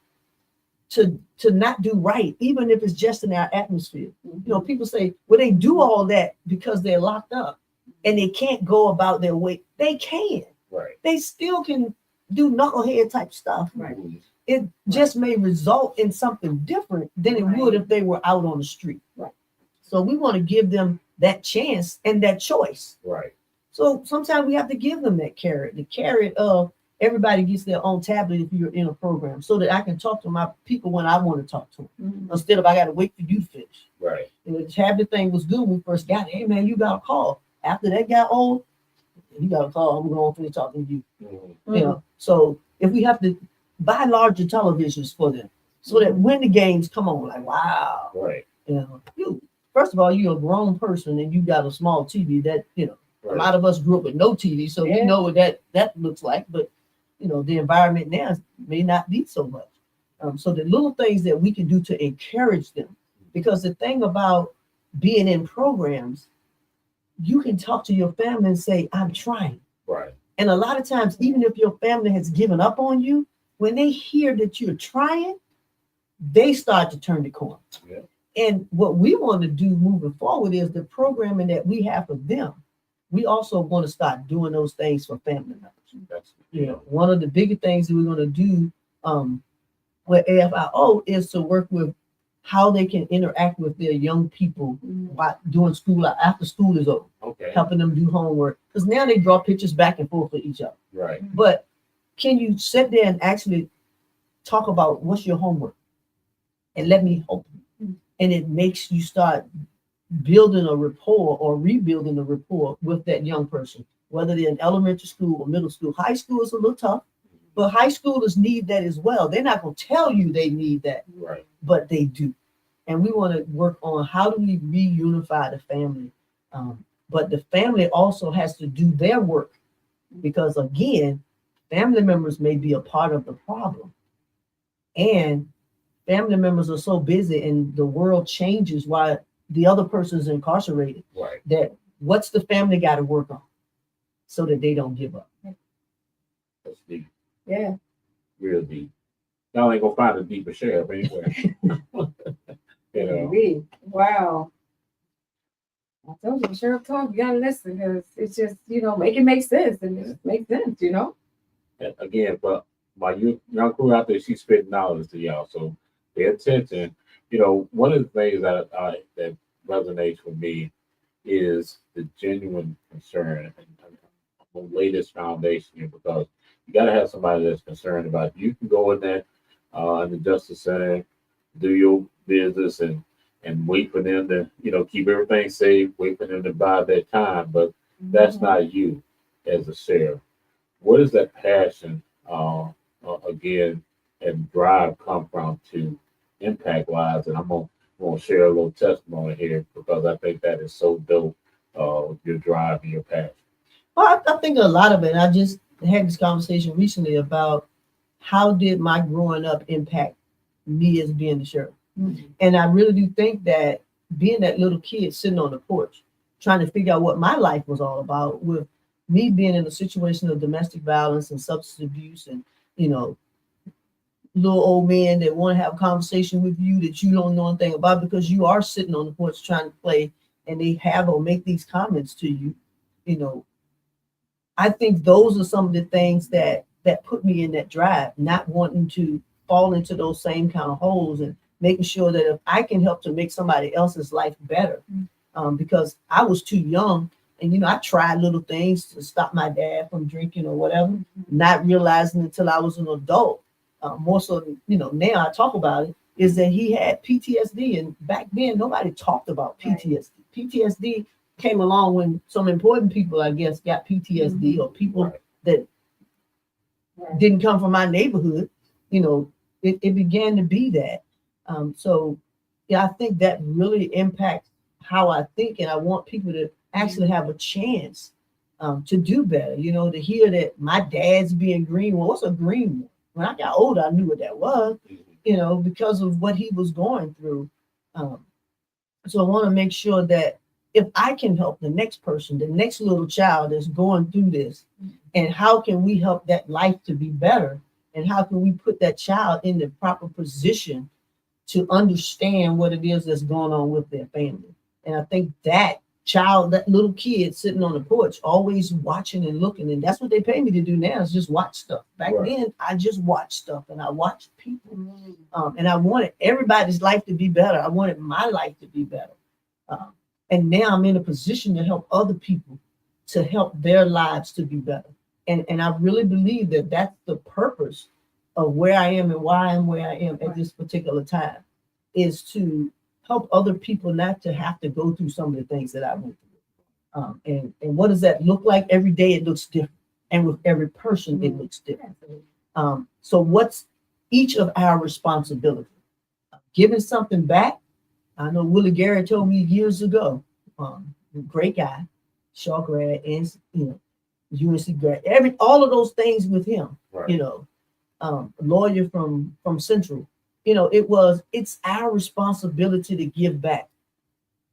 to not do right, even if it's just in our atmosphere. You know, people say, well, they do all that because they're locked up and they can't go about their way. They can. Right. They still can do knucklehead type stuff. Right. It just may result in something different than it would if they were out on the street. Right. So we want to give them that chance and that choice. Right. So sometimes we have to give them that carrot, the carrot of everybody gets their own tablet if you're in a program so that I can talk to my people when I want to talk to them instead of I got to wait for you to finish. Right. And the tablet thing was good when we first got it. Hey, man, you got a call. After that got old, you got a call. I'm going to finish talking to you. You know, so if we have to buy larger televisions for them so that when the games come on, like, wow. Right. You know, you first of all, you're a grown person and you got a small TV that, you know, a lot of us grew up with no TV, so we know what that looks like. But you know, the environment now may not be so much. So the little things that we can do to encourage them, because the thing about being in programs, you can talk to your family and say, I'm trying. Right. And a lot of times, even if your family has given up on you, when they hear that you're trying, they start to turn the corner. Yeah. And what we want to do moving forward is the programming that we have for them. We also want to start doing those things for family members. You know, one of the bigger things that we're going to do with AFIO is to work with how they can interact with their young people while doing school after school is over. Okay. Helping them do homework. Because now they draw pictures back and forth for each other. Right. But can you sit there and actually talk about what's your homework? And let me help you. And it makes you start building a rapport or rebuilding a rapport with that young person, whether they're in elementary school or middle school. High school is a little tough, but high schoolers need that as well. They're not going to tell you they need that, Right. but they do. And we want to work on how do we reunify the family. But the family also has to do their work because, again, family members may be a part of the problem. And family members are so busy and the world changes while the other person's incarcerated. Right. That what's the family got to work on so that they don't give up? That's deep. Yeah. Real deep. Y'all ain't gonna find a deeper sheriff anyway. You know. Indeed. Wow. I told you, Sheriff talk, you gotta listen because it's just, you know, make it make sense and it just makes sense, you know? And again, but my young crew out there, she's spitting knowledge to y'all. So pay attention. You know, one of the things that that resonates with me is the genuine concern and the latest foundation here, because you got to have somebody that's concerned about it. You can go in there in the Justice Center, do your business and wait for them to, you know, keep everything safe, wait for them to buy their time, but that's not you as a sheriff. Where does that passion again and drive come from to impact lives? And I'm gonna share a little testimony here because I think that is so dope, your drive and your passion. Well, I think a lot of it. I just had this conversation recently about how did my growing up impact me as being the sheriff. Mhm. And I really do think that being that little kid sitting on the porch, trying to figure out what my life was all about, with me being in a situation of domestic violence and substance abuse, and you know, little old men that want to have a conversation with you that you don't know anything about because you are sitting on the porch trying to play, and they have or make these comments to you, you know. I think those are some of the things that put me in that drive, not wanting to fall into those same kind of holes, and making sure that if I can help to make somebody else's life better, because I was too young, and you know, I tried little things to stop my dad from drinking or whatever, not realizing until I was an adult, more so than, you know, now I talk about it, is that he had PTSD, and back then nobody talked about PTSD. PTSD came along when some important people, I guess, got PTSD, or people that Right. didn't come from my neighborhood. You know, it began to be that. So, yeah, I think that really impacts how I think, and I want people to actually have a chance to do better. You know, to hear that my dad's being green. Well, what's a green one? When I got older, I knew what that was. You know, because of what he was going through. So I want to make sure that if I can help the next person, the next little child that's going through this, and how can we help that life to be better? And how can we put that child in the proper position to understand what it is that's going on with their family? And I think that child, that little kid sitting on the porch, always watching and looking, and that's what they pay me to do now, is just watch stuff. Back then, I just watched stuff, and I watched people. And I wanted everybody's life to be better. I wanted my life to be better. And now I'm in a position to help other people, to help their lives to be better. And I really believe that that's the purpose of where I am and why I'm where I am at this particular time, is to help other people not to have to go through some of the things that I went through. And what does that look like? Every day it looks different. And with every person, it looks different. So what's each of our responsibility? Giving something back. I know Willie Garrett told me years ago, great guy, Shaw grad, and you know, UNC grad, all of those things with him, you know, lawyer from Central, you know, it's our responsibility to give back,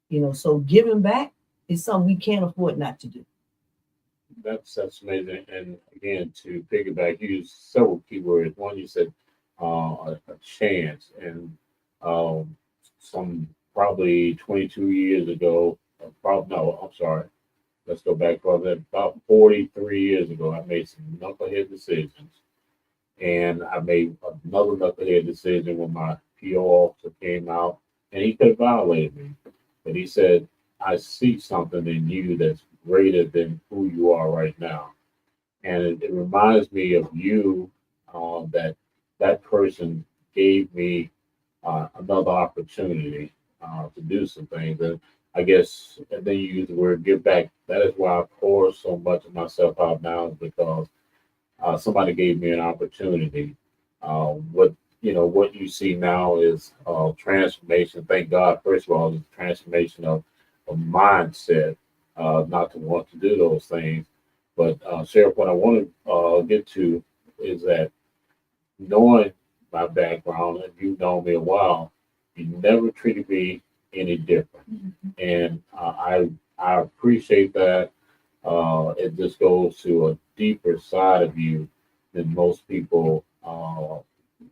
you know, so giving back is something we can't afford not to do. That's amazing. And again, to piggyback, you used several keywords. One, you said a chance, and some probably 22 years ago. Probably no, I'm sorry. Let's go back further. About 43 years ago, I made some knucklehead decisions, and I made another knucklehead decision when my PO officer came out, and he could have violated me, but he said, "I see something in you that's greater than who you are right now," and it reminds me of you. That person gave me another opportunity to do some things. And I guess, and then you use the word give back. That is why I pour so much of myself out now, is because somebody gave me an opportunity. What you see now is transformation. Thank God, first of all, the transformation of a mindset, not to want to do those things. But Sheriff, what I want to get to is that, knowing my background, and you've known me a while, you never treated me any different, and I appreciate that. It just goes to a deeper side of you than most people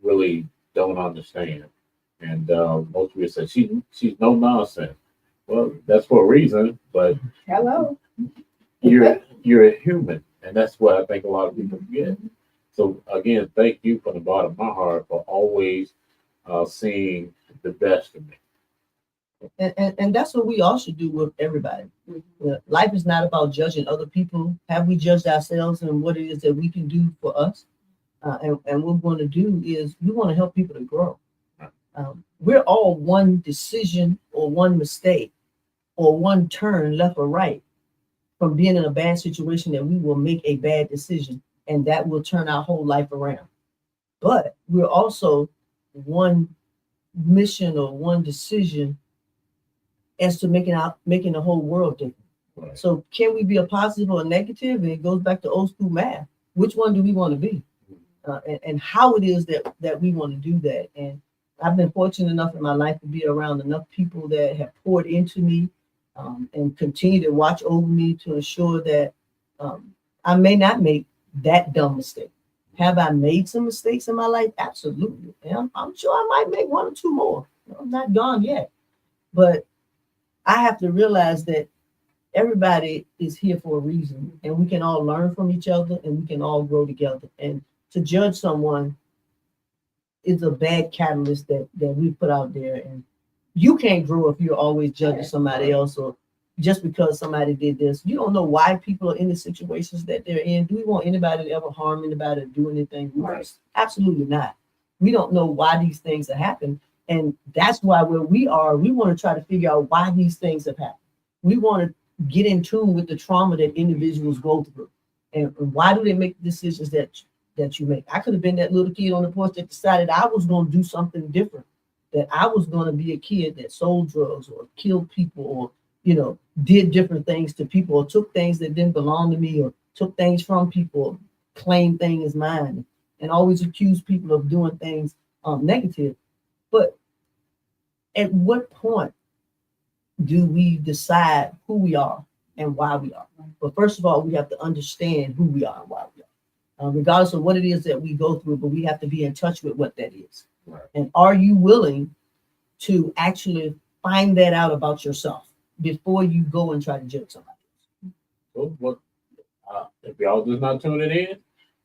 really don't understand. And most people say she's no nonsense. Well, that's for a reason, but Hello. you're a human, and that's what I think a lot of people forget. So again, thank you from the bottom of my heart for always seeing the best of me. And that's what we all should do with everybody. Life is not about judging other people. Have we judged ourselves and what it is that we can do for us? And what we want to do is we want to help people to grow. We're all one decision or one mistake or one turn left or right from being in a bad situation, that we will make a bad decision, and that will turn our whole life around. But we're also one mission or one decision as to making the whole world different. Right. So can we be a positive or a negative? And it goes back to old school math. Which one do we want to be? And how it is that we want to do that. And I've been fortunate enough in my life to be around enough people that have poured into me and continue to watch over me to ensure that I may not make that dumb mistake. Have I made some mistakes in my life? Absolutely. And I'm sure I might make one or two more. I'm not gone yet. But I have to realize that everybody is here for a reason, and we can all learn from each other and we can all grow together. And to judge someone is a bad catalyst that we put out there. And you can't grow if you're always judging somebody else, or just because somebody did this. You don't know why people are in the situations that they're in. Do we want anybody to ever harm anybody or do anything worse? Absolutely not. We don't know why these things have happened. And that's why where we are, we want to try to figure out why these things have happened. We want to get in tune with the trauma that individuals go through. And why do they make decisions that you make? I could have been that little kid on the porch that decided I was going to do something different, that I was going to be a kid that sold drugs or killed people or, did different things to people or took things that didn't belong to me or took things from people, claimed things as mine, and always accuse people of doing things negative. But at what point do we decide who we are and why we are? But first of all, we have to understand who we are and why we are. Regardless of what it is that we go through, but we have to be in touch with what that is. Right. And are you willing to actually find that out about yourself before you go and try to judge somebody else? So, if y'all just not tuning in,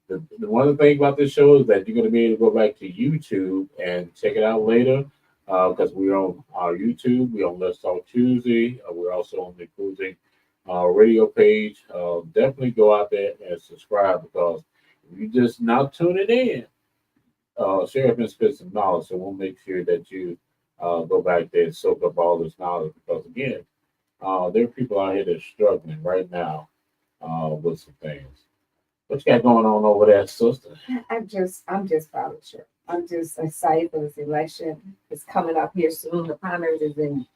the one thing about this show is that you're going to be able to go back to YouTube and check it out later, because we're on our YouTube. We're on Let's Talk Tuesday. We're also on the Cruising radio page. Definitely go out there and subscribe, because if you just not tuning in, Sheriff has spit some knowledge, so we'll make sure that you go back there and soak up all this knowledge, because again, there are people out here that are struggling right now with some things. What you got going on over there, sister? I'm just proud of you. I'm just excited for this election. It's coming up here soon. The primaries is in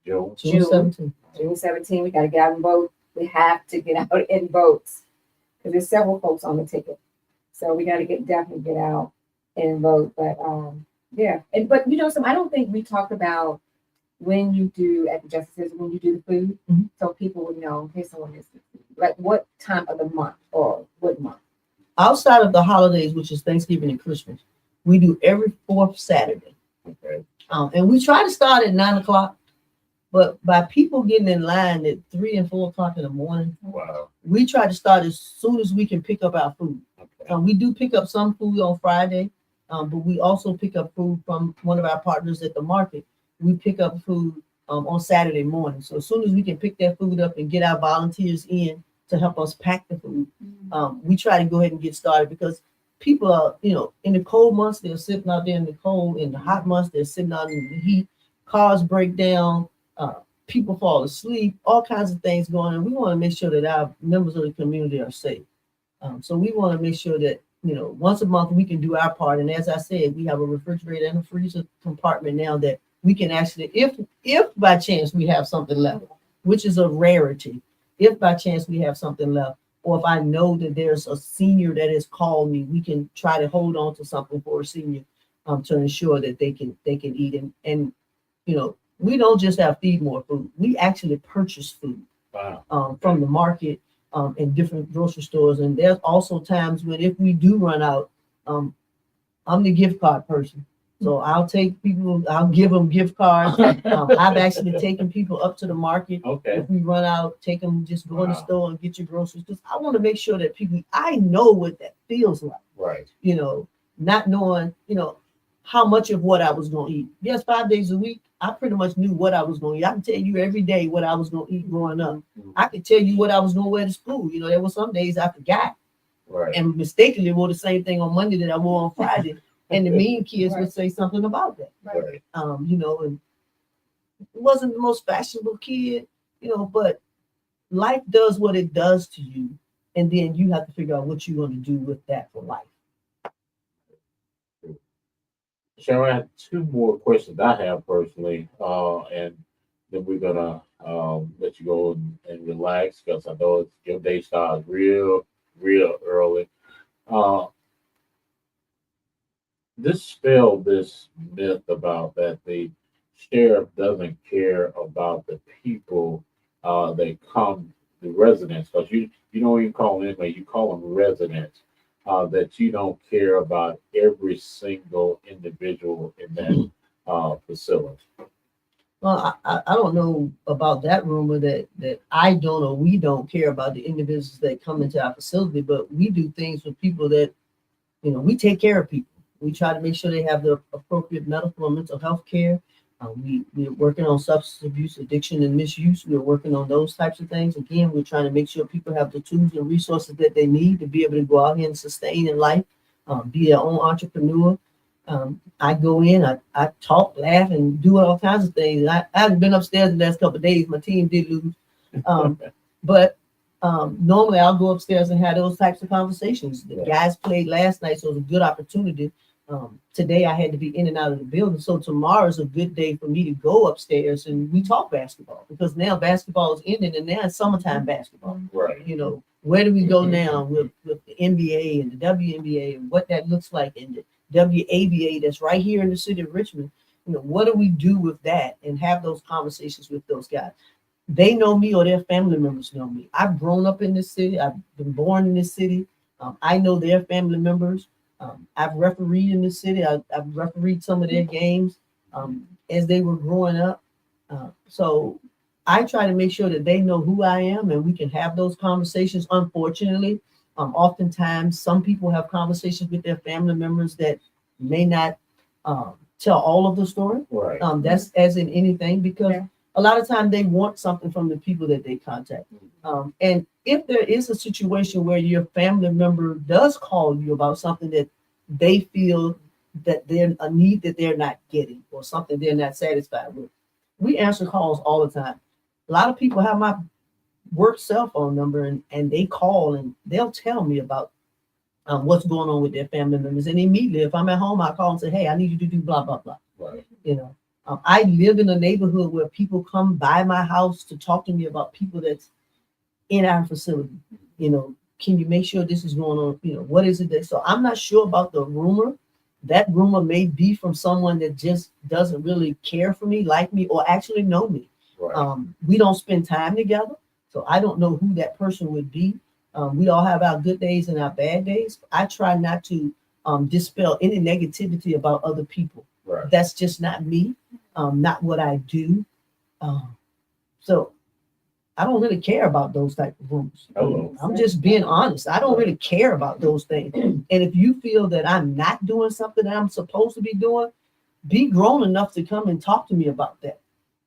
Joe? June 17th. June 17. We got to get out and vote. We have to get out and vote because there's several folks on the ticket. So we got to definitely get out and vote. But yeah, but I don't think we talked about when you do at the justices, when you do the food, so people would know in case someone is like what time of the month or what month. Outside of the holidays, which is Thanksgiving and Christmas, we do every fourth Saturday. Okay. And we try to start at 9:00, but by people getting in line at 3 and 4 o'clock in the morning, Wow. we try to start as soon as we can pick up our food. Okay. We do pick up some food on Friday, but we also pick up food from one of our partners at the market. We pick up food on Saturday morning. So as soon as we can pick that food up and get our volunteers in to help us pack the food, we try to go ahead and get started, because people are, in the cold months, they're sitting out there in the cold. In the hot months, they're sitting out in the heat. Cars break down. People fall asleep. All kinds of things going on. We want to make sure that our members of the community are safe. So we want to make sure that, once a month we can do our part. And as I said, we have a refrigerator and a freezer compartment now that we can actually, if by chance we have something left, which is a rarity, if by chance we have something left, or if I know that there's a senior that has called me, we can try to hold on to something for a senior to ensure that they can eat. And we don't just have feed more food. We actually purchase food from the market and different grocery stores. And there's also times when if we do run out, I'm the gift card person. So I'll give them gift cards. I've actually taken people up to the market. Okay. If we run out, take them, just go in the store and get your groceries. Because I want to make sure that I know what that feels like. Right. Not knowing, how much of what I was going to eat. Yes, 5 days a week, I pretty much knew what I was going to eat. I can tell you every day what I was going to eat growing up. I could tell you what I was going to wear to school. There were some days I forgot. Right. And mistakenly wore the same thing on Monday that I wore on Friday. And the mean kids would say something about that. Right. And wasn't the most fashionable kid, but life does what it does to you. And then you have to figure out what you're going to do with that for life. Sharon, I have two more questions I have personally. And then we're gonna let you go and relax because I know your day starts real early. Uh, Dispel this myth about that the sheriff doesn't care about the people that come, the residents, because you don't even call them inmates, you call them residents. That you don't care about every single individual in that facility. Well, I don't know about that rumor that I don't or we don't care about the individuals that come into our facility, but we do things with people that, we take care of people. We try to make sure they have the appropriate medical and mental health care. We're working on substance abuse, addiction, and misuse. We're working on those types of things. Again, we're trying to make sure people have the tools and resources that they need to be able to go out here and sustain in life, be their own entrepreneur. I go in, I talk, laugh, and do all kinds of things. I haven't been upstairs the last couple of days. My team did lose. But normally I'll go upstairs and have those types of conversations. The guys played last night, so it was a good opportunity. Today I had to be in and out of the building. So tomorrow is a good day for me to go upstairs and we talk basketball because now basketball is ending and now it's summertime basketball. Right. Where do we go now with the NBA and the WNBA and what that looks like and the WABA that's right here in the city of Richmond? What do we do with that and have those conversations with those guys? They know me or their family members know me. I've grown up in this city. I've been born in this city. I know their family members. I've refereed in the city. I've refereed some of their games as they were growing up. So I try to make sure that they know who I am and we can have those conversations. Unfortunately, oftentimes some people have conversations with their family members that may not tell all of the story. Right. That's as in anything because a lot of times they want something from the people that they contact. And if there is a situation where your family member does call you about something that they feel that they're a need that they're not getting or something they're not satisfied with, we answer calls all the time. A lot of people have my work cell phone number and they call and they'll tell me about what's going on with their family members. And immediately, if I'm at home, I call and say, hey, I need you to do blah, blah, blah. Right. I live in a neighborhood where people come by my house to talk to me about people that's in our facility. Can you make sure this is going on? What is it that? So I'm not sure about the rumor. That rumor may be from someone that just doesn't really care for me, like me, or actually know me. Right. We don't spend time together, so I don't know who that person would be. We all have our good days and our bad days. I try not to dispel any negativity about other people. Right. That's just not me, not what I do. So I don't really care about those type of rumors. I'm just being honest. I don't really care about those things. And if you feel that I'm not doing something that I'm supposed to be doing, be grown enough to come and talk to me about that.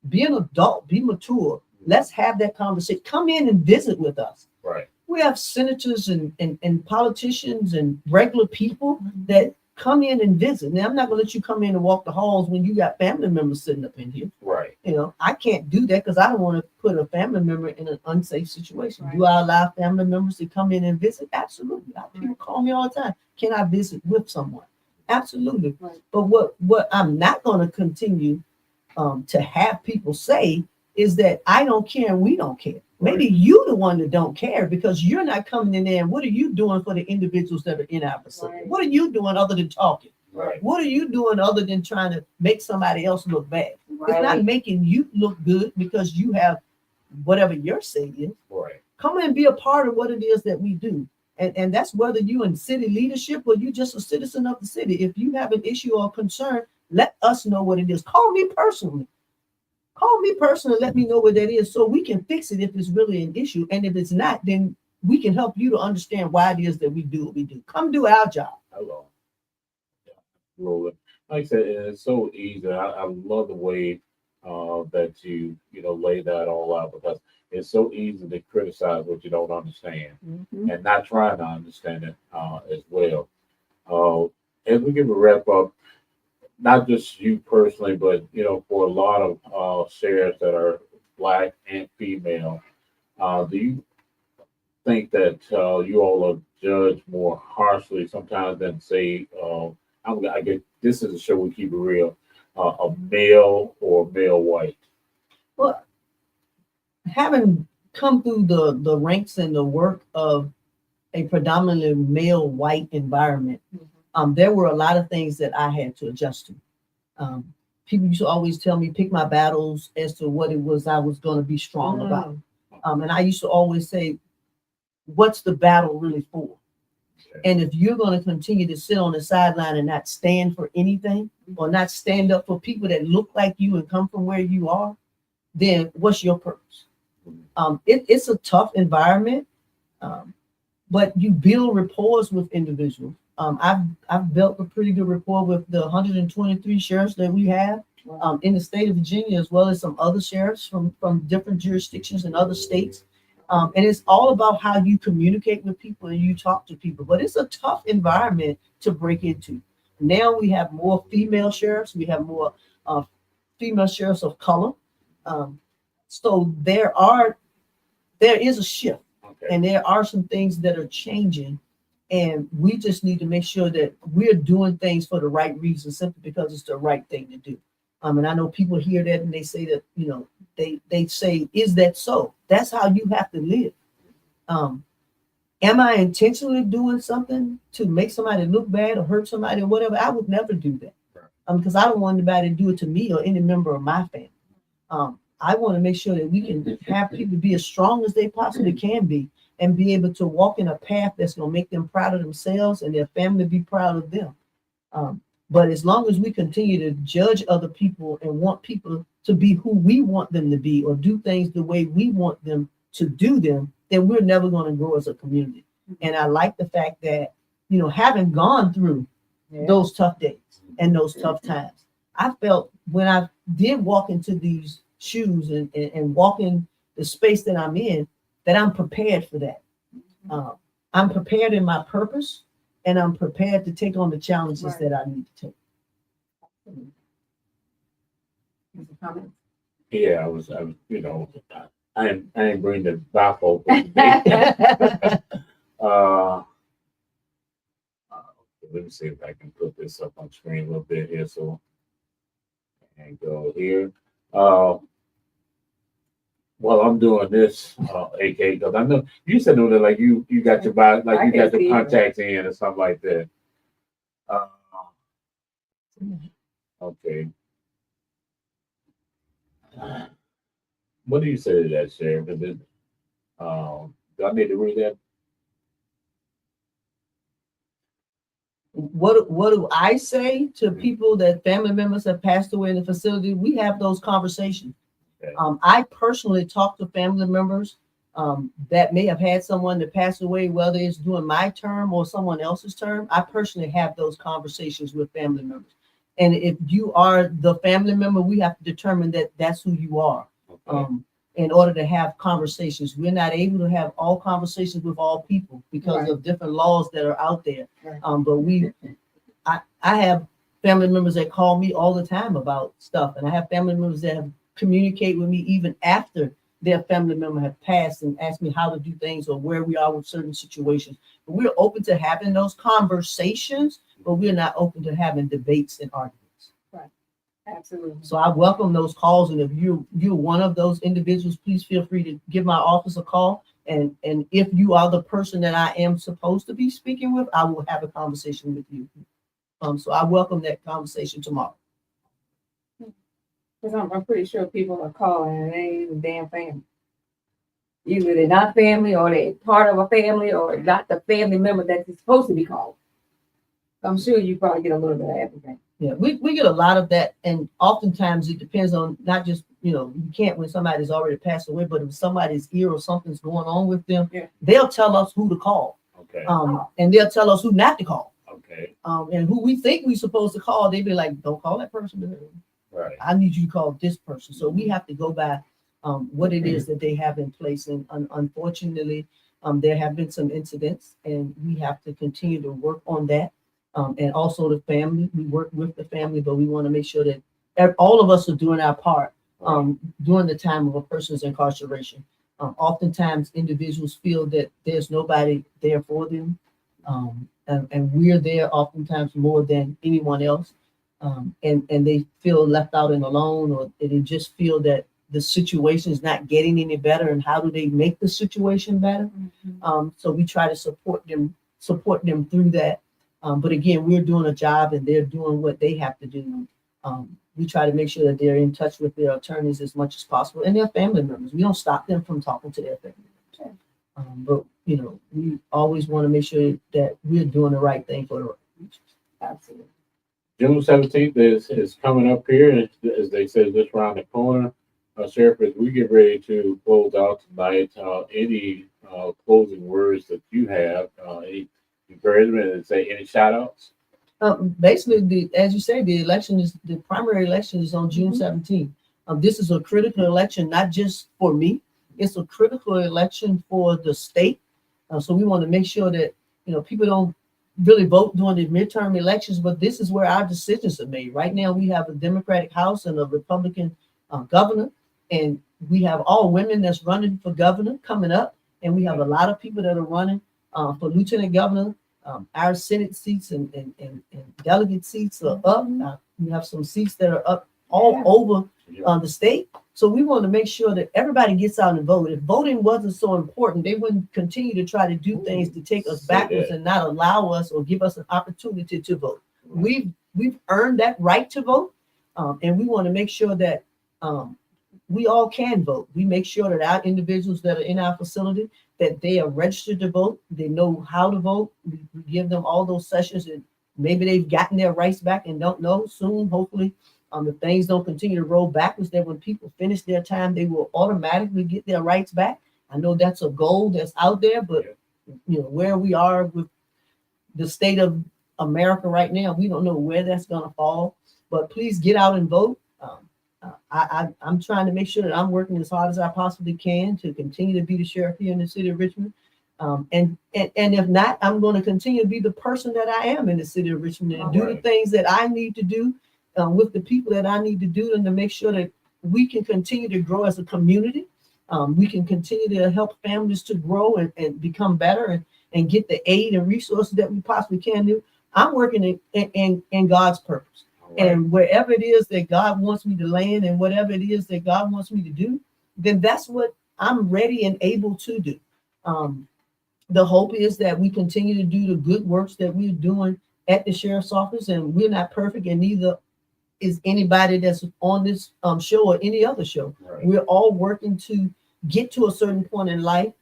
Be an adult, be mature. Let's have that conversation. Come in and visit with us. Right. We have senators and politicians and regular people that come in and visit. Now, I'm not going to let you come in and walk the halls when you got family members sitting up in here. Right. I can't do that because I don't want to put a family member in an unsafe situation. Right. Do I allow family members to come in and visit? Absolutely. People call me all the time. Can I visit with someone? Absolutely. Right. But what I'm not going to continue to have people say is that I don't care and we don't care. Maybe you the one that don't care because you're not coming in there and what are you doing for the individuals that are in our facility? Right. What are you doing other than talking? Right. What are you doing other than trying to make somebody else look bad? Right. It's not making you look good because you have whatever your say is. Right. Come and be a part of what it is that we do. And that's whether you in city leadership or you just a citizen of the city. If you have an issue or concern, let us know what it is. Call me personally. Let me know what that is so we can fix it if it's really an issue. And if it's not, then we can help you to understand why it is that we do what we do. Come do our job. Hello. Yeah. Rolling. Like I said, it's so easy. I love the way that you lay that all out because it's so easy to criticize what you don't understand and not trying to understand it as well. As we give a wrap up, not just you personally, but for a lot of sheriffs that are Black and female, do you think that you all are judged more harshly sometimes than say, I get this is a show we keep it real, a male or male white? Well, having come through the ranks and the work of a predominantly male white environment, there were a lot of things that I had to adjust to. People used to always tell me pick my battles as to what it was I was going to be strong about. And I used to always say, what's the battle really for? And if you're going to continue to sit on the sideline and not stand for anything or not stand up for people that look like you and come from where you are, then what's your purpose? It's a tough environment, but you build rapport with individuals. I've built a pretty good rapport with the 123 sheriffs that we have in the state of Virginia, as well as some other sheriffs from different jurisdictions in other states. And it's all about how you communicate with people and you talk to people. But it's a tough environment to break into. Now we have more female sheriffs. We have more female sheriffs of color. So there is a shift, and there are some things that are changing. And we just need to make sure that we're doing things for the right reason, simply because it's the right thing to do. And I know people hear that and they say that, they say, is that so? That's how you have to live. Am I intentionally doing something to make somebody look bad or hurt somebody or whatever? I would never do that. Because I don't want anybody to do it to me or any member of my family. I want to make sure that we can have people be as strong as they possibly can be and be able to walk in a path that's going to make them proud of themselves and their family be proud of them. But as long as we continue to judge other people and want people to be who we want them to be or do things the way we want them to do them, then we're never going to grow as a community. And I like the fact that, having gone through those tough days and those tough times, I felt when I did walk into these shoes and walk in the space that I'm in, that I'm prepared for that. I'm prepared in my purpose, and I'm prepared to take on the challenges that I need to take. Yeah, I was, I didn't bring the bifocal today. Let me see if I can put this up on screen a little bit here. So, and go here. Well, I'm doing this, AK, because I know you said that like you got your you got your contacts in or something like that. Okay. What do you say to that, Sheriff? Do I need to read that? What do I say to people that family members have passed away in the facility? We have those conversations. Okay. I personally talk to family members that may have had someone that passed away, whether it's during my term or someone else's term. I personally have those conversations with family members. And if you are the family member, we have to determine that that's who you are. Okay. In order to have conversations. We're not able to have all conversations with all people because of different laws that are out there. But I have family members that call me all the time about stuff. And I have family members that have communicate with me even after their family member have passed and ask me how to do things or where we are with certain situations. But we're open to having those conversations, but we're not open to having debates and arguments. Right. Absolutely. So I welcome those calls. And if you're one of those individuals, please feel free to give my office a call. And if you are the person that I am supposed to be speaking with, I will have a conversation with you. So I welcome that conversation tomorrow. Because I'm pretty sure people are calling and they ain't even damn family. Either they're not family or they're part of a family or not the family member that is supposed to be called. I'm sure you probably get a little bit of everything. Yeah, we get a lot of that. And oftentimes it depends on not just, you can't when somebody's already passed away, but if somebody's ill or something's going on with them, they'll tell us who to call. Okay. And they'll tell us who not to call. Okay. And who we think we're supposed to call, they be like, don't call that person. Right. I need you to call this person. So we have to go by what it is that they have in place. And unfortunately, there have been some incidents, and we have to continue to work on that. And also the family, we work with the family, but we want to make sure that all of us are doing our part during the time of a person's incarceration. Oftentimes, individuals feel that there's nobody there for them, and we're there oftentimes more than anyone else. And they feel left out and alone, or they just feel that the situation is not getting any better, and how do they make the situation better. So we try to support them through that. But again, we're doing a job and they're doing what they have to do. We try to make sure that they're in touch with their attorneys as much as possible and their family members. We don't stop them from talking to their family members. But we always want to make sure that we're doing the right thing for the right reasons. Absolutely. June 17th is coming up here, and as they said, just around the corner. Sheriff, as we get ready to close out tonight, any closing words that you have, any encouragement, and say any shout outs? Basically, as you say, the primary election is on June 17th. This is a critical election, not just for me. It's a critical election for the state. So we want to make sure that, people don't really vote during the midterm elections, but this is where our decisions are made. Right now, we have a Democratic House and a Republican governor, and we have all women that's running for governor coming up, and we have a lot of people that are running for lieutenant governor. Our Senate seats and delegate seats are up. We have some seats that are up all over the state. So we want to make sure that everybody gets out and vote. If voting wasn't so important, they wouldn't continue to try to do things to take us backwards and not allow us or give us an opportunity to vote. We've earned that right to vote, and we want to make sure that we all can vote. We make sure that our individuals that are in our facility, that they are registered to vote, they know how to vote. We give them all those sessions, and maybe they've gotten their rights back and don't know. Soon, hopefully, if things don't continue to roll backwards, that when people finish their time, they will automatically get their rights back. I know that's a goal that's out there, but where we are with the state of America right now, we don't know where that's going to fall. But please get out and vote. I'm trying to make sure that I'm working as hard as I possibly can to continue to be the sheriff here in the city of Richmond. And if not, I'm going to continue to be the person that I am in the city of Richmond and do the things that I need to do with the people that I need to do, and to make sure that we can continue to grow as a community. We can continue to help families to grow and become better and get the aid and resources that we possibly can do. I'm working in God's purpose. And wherever it is that God wants me to land and whatever it is that God wants me to do, then that's what I'm ready and able to do. The hope is that we continue to do the good works that we're doing at the sheriff's office, and we're not perfect, and neither is anybody that's on this show or any other show. We're all working to get to a certain point in life.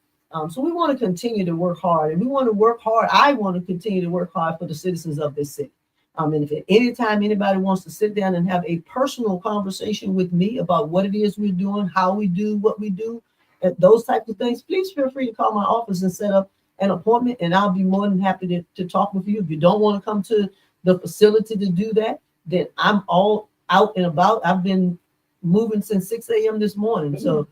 So we want to continue to work hard, and we want to work hard. I want to continue to work hard for the citizens of this city. And if at any time anybody wants to sit down and have a personal conversation with me about what it is we're doing, how we do what we do, those types of things, please feel free to call my office and set up an appointment, and I'll be more than happy to talk with you. If you don't want to come to the facility to do that, then I'm all out and about. I've been moving since 6 a.m. this morning. So,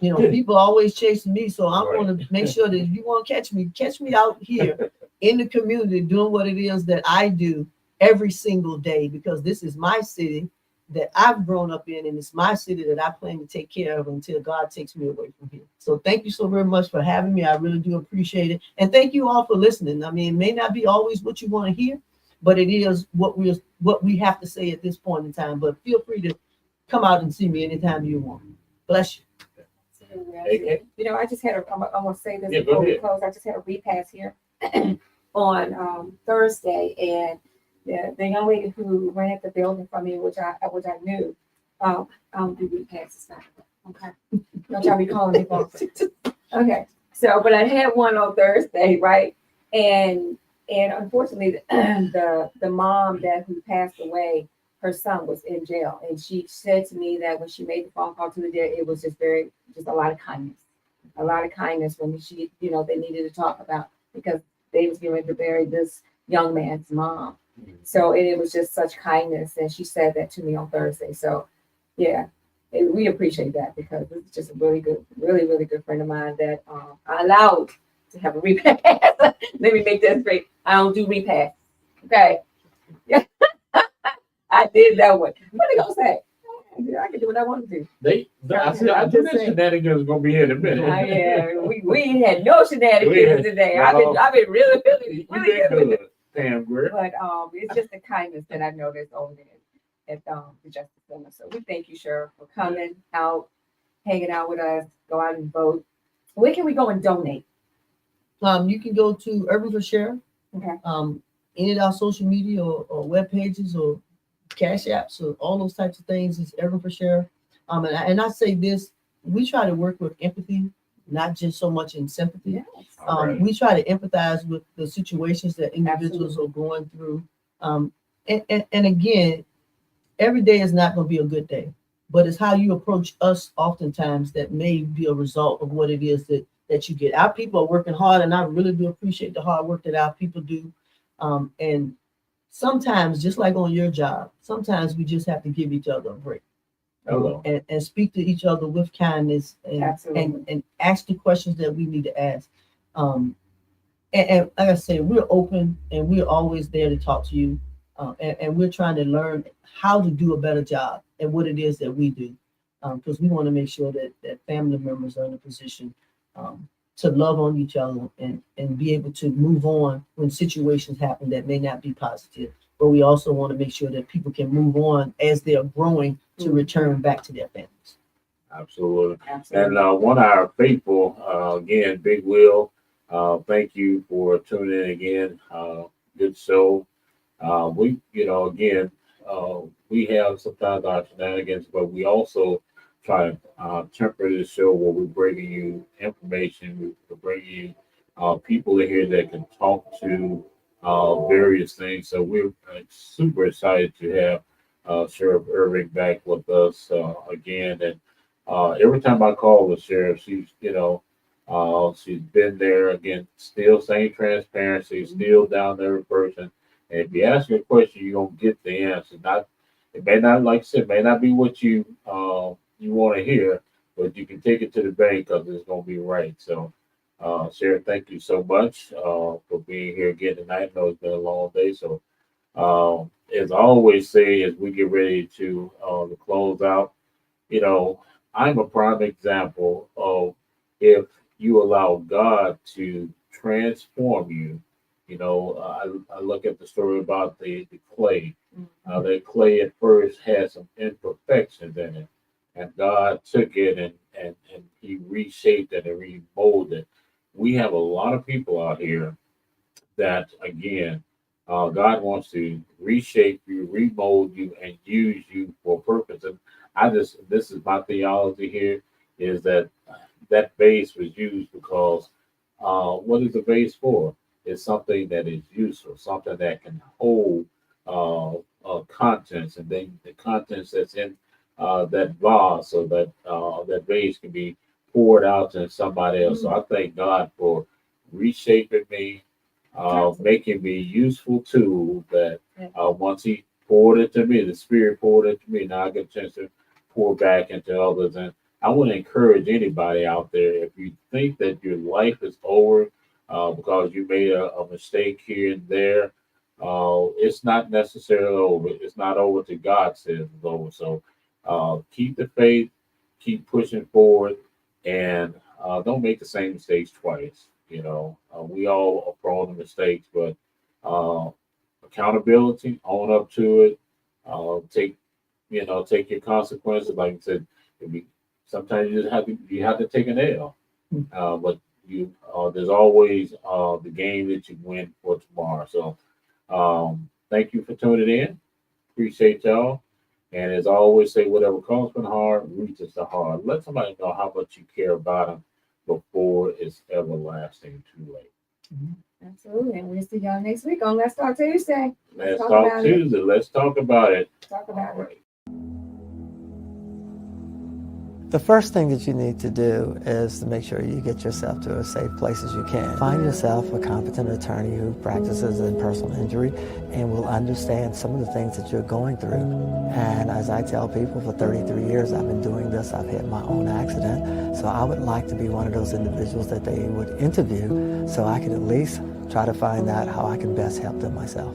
people always chasing me. So I want to make sure that if you want to catch me out here in the community doing what it is that I do every single day, because this is my city that I've grown up in, and it's my city that I plan to take care of until God takes me away from here. So thank you so very much for having me. I really do appreciate it. And thank you all for listening. I mean, it may not be always what you want to hear, but it is what we have to say at this point in time. But feel free to come out and see me anytime you want. Bless you. I just had I want to say this before we close. I just had a repass here on Thursday, and the young lady who rented the building from me, which I knew, I don't do repasses now. Okay, don't y'all be calling me folks. Okay, so but I had one on Thursday, right? And unfortunately, the mom who passed away, her son was in jail, and she said to me that when she made the phone call to the jail, it was just a lot of kindness when she, they needed to talk about, because they was getting ready to bury this young man's mom. So it was just such kindness, and she said that to me on Thursday. So yeah, we appreciate that, because it's just a really good friend of mine that I allowed to have a repass. Let me make that straight. I don't do repass. Okay. Yeah. I did that one. What are they gonna say? I can do what I want to do. I think that shenanigans is gonna be here in a minute. Yeah, we ain't had no shenanigans today. I've been really good with it. Damn, girl. But it's just the kindness that I noticed over there. at the Justice Center. So we thank you, Sheriff, for coming out, hanging out with us, go out and vote. Where can we go and donate? You can go to Urban for Sheriff. Okay. Any of our social media or web pages or cash apps or all those types of things is Urban for Sheriff. And I say this, we try to work with empathy, not just so much in sympathy. Yes. Right. We try to empathize with the situations that individuals are going through. And again, every day is not going to be a good day, but it's how you approach us oftentimes that may be a result of what it is that you get. Our people are working hard, and I really do appreciate the hard work that our people do. And sometimes, just like on your job, sometimes we just have to give each other a break. Hello. And speak to each other with kindness and ask the questions that we need to ask. And like I said, we're open and we're always there to talk to you. And we're trying to learn how to do a better job at what it is that we do. Because we want to make sure that family members are in a position to love on each other and be able to move on when situations happen that may not be positive. But we also want to make sure that people can move on as they're growing to return back to their families. Absolutely. Absolutely. And one of our faithful, again, Big Will, thank you for tuning in again. Good show. We, again, we have sometimes our shenanigans, but we also try to temper this show where we're bringing you information, we're bringing you people in here that can talk to various things. So we're super excited to have Sheriff Irving back with us again. And every time I call the sheriff, she's been there again, still same transparency, still down there in person. And if you ask her a question, you're gonna get the answer. It may not, like I said, may not be what you want to hear, but you can take it to the bank because it's gonna be right. So, Sheriff, thank you so much for being here again tonight. I know it's been a long day, so as I always say, as we get ready to close out, I'm a prime example of if you allow God to transform you. I look at the story about the clay. The clay at first had some imperfections in it, and God took it and He reshaped it and remolded. We have a lot of people out here that, again, God wants to reshape you, remold you, and use you for a purpose. And this is my theology here, is that vase was used because what is the vase for? It's something that is useful, something that can hold contents, and then the contents that's in that vase, so that that vase can be poured out to somebody else. So I thank God for reshaping me, making me useful tool that once He poured it to me, the Spirit poured it to me, now I get a chance to pour back into others. And I want to encourage anybody out there, if you think that your life is over because you made a mistake here and there, it's not necessarily over. It's not over till God says it's over. So keep the faith, keep pushing forward, and don't make the same mistakes twice. We all are prone to mistakes, but accountability, own up to it, take your consequences. Like I said, sometimes you have to take an L, but there's always the game that you win for tomorrow. So thank you for tuning in. Appreciate y'all. And as I always say, whatever comes from the heart reaches the heart. Let somebody know how much you care about them before it's everlasting too late. Absolutely. And we'll see y'all next week on Let's Talk Tuesday. Let's talk Tuesday. Let's talk about it. Talk about it. The first thing that you need to do is to make sure you get yourself to as safe place as you can. Find yourself a competent attorney who practices in personal injury and will understand some of the things that you're going through. And as I tell people, for 33 years I've been doing this. I've had my own accident. So I would like to be one of those individuals that they would interview so I can at least try to find out how I can best help them myself.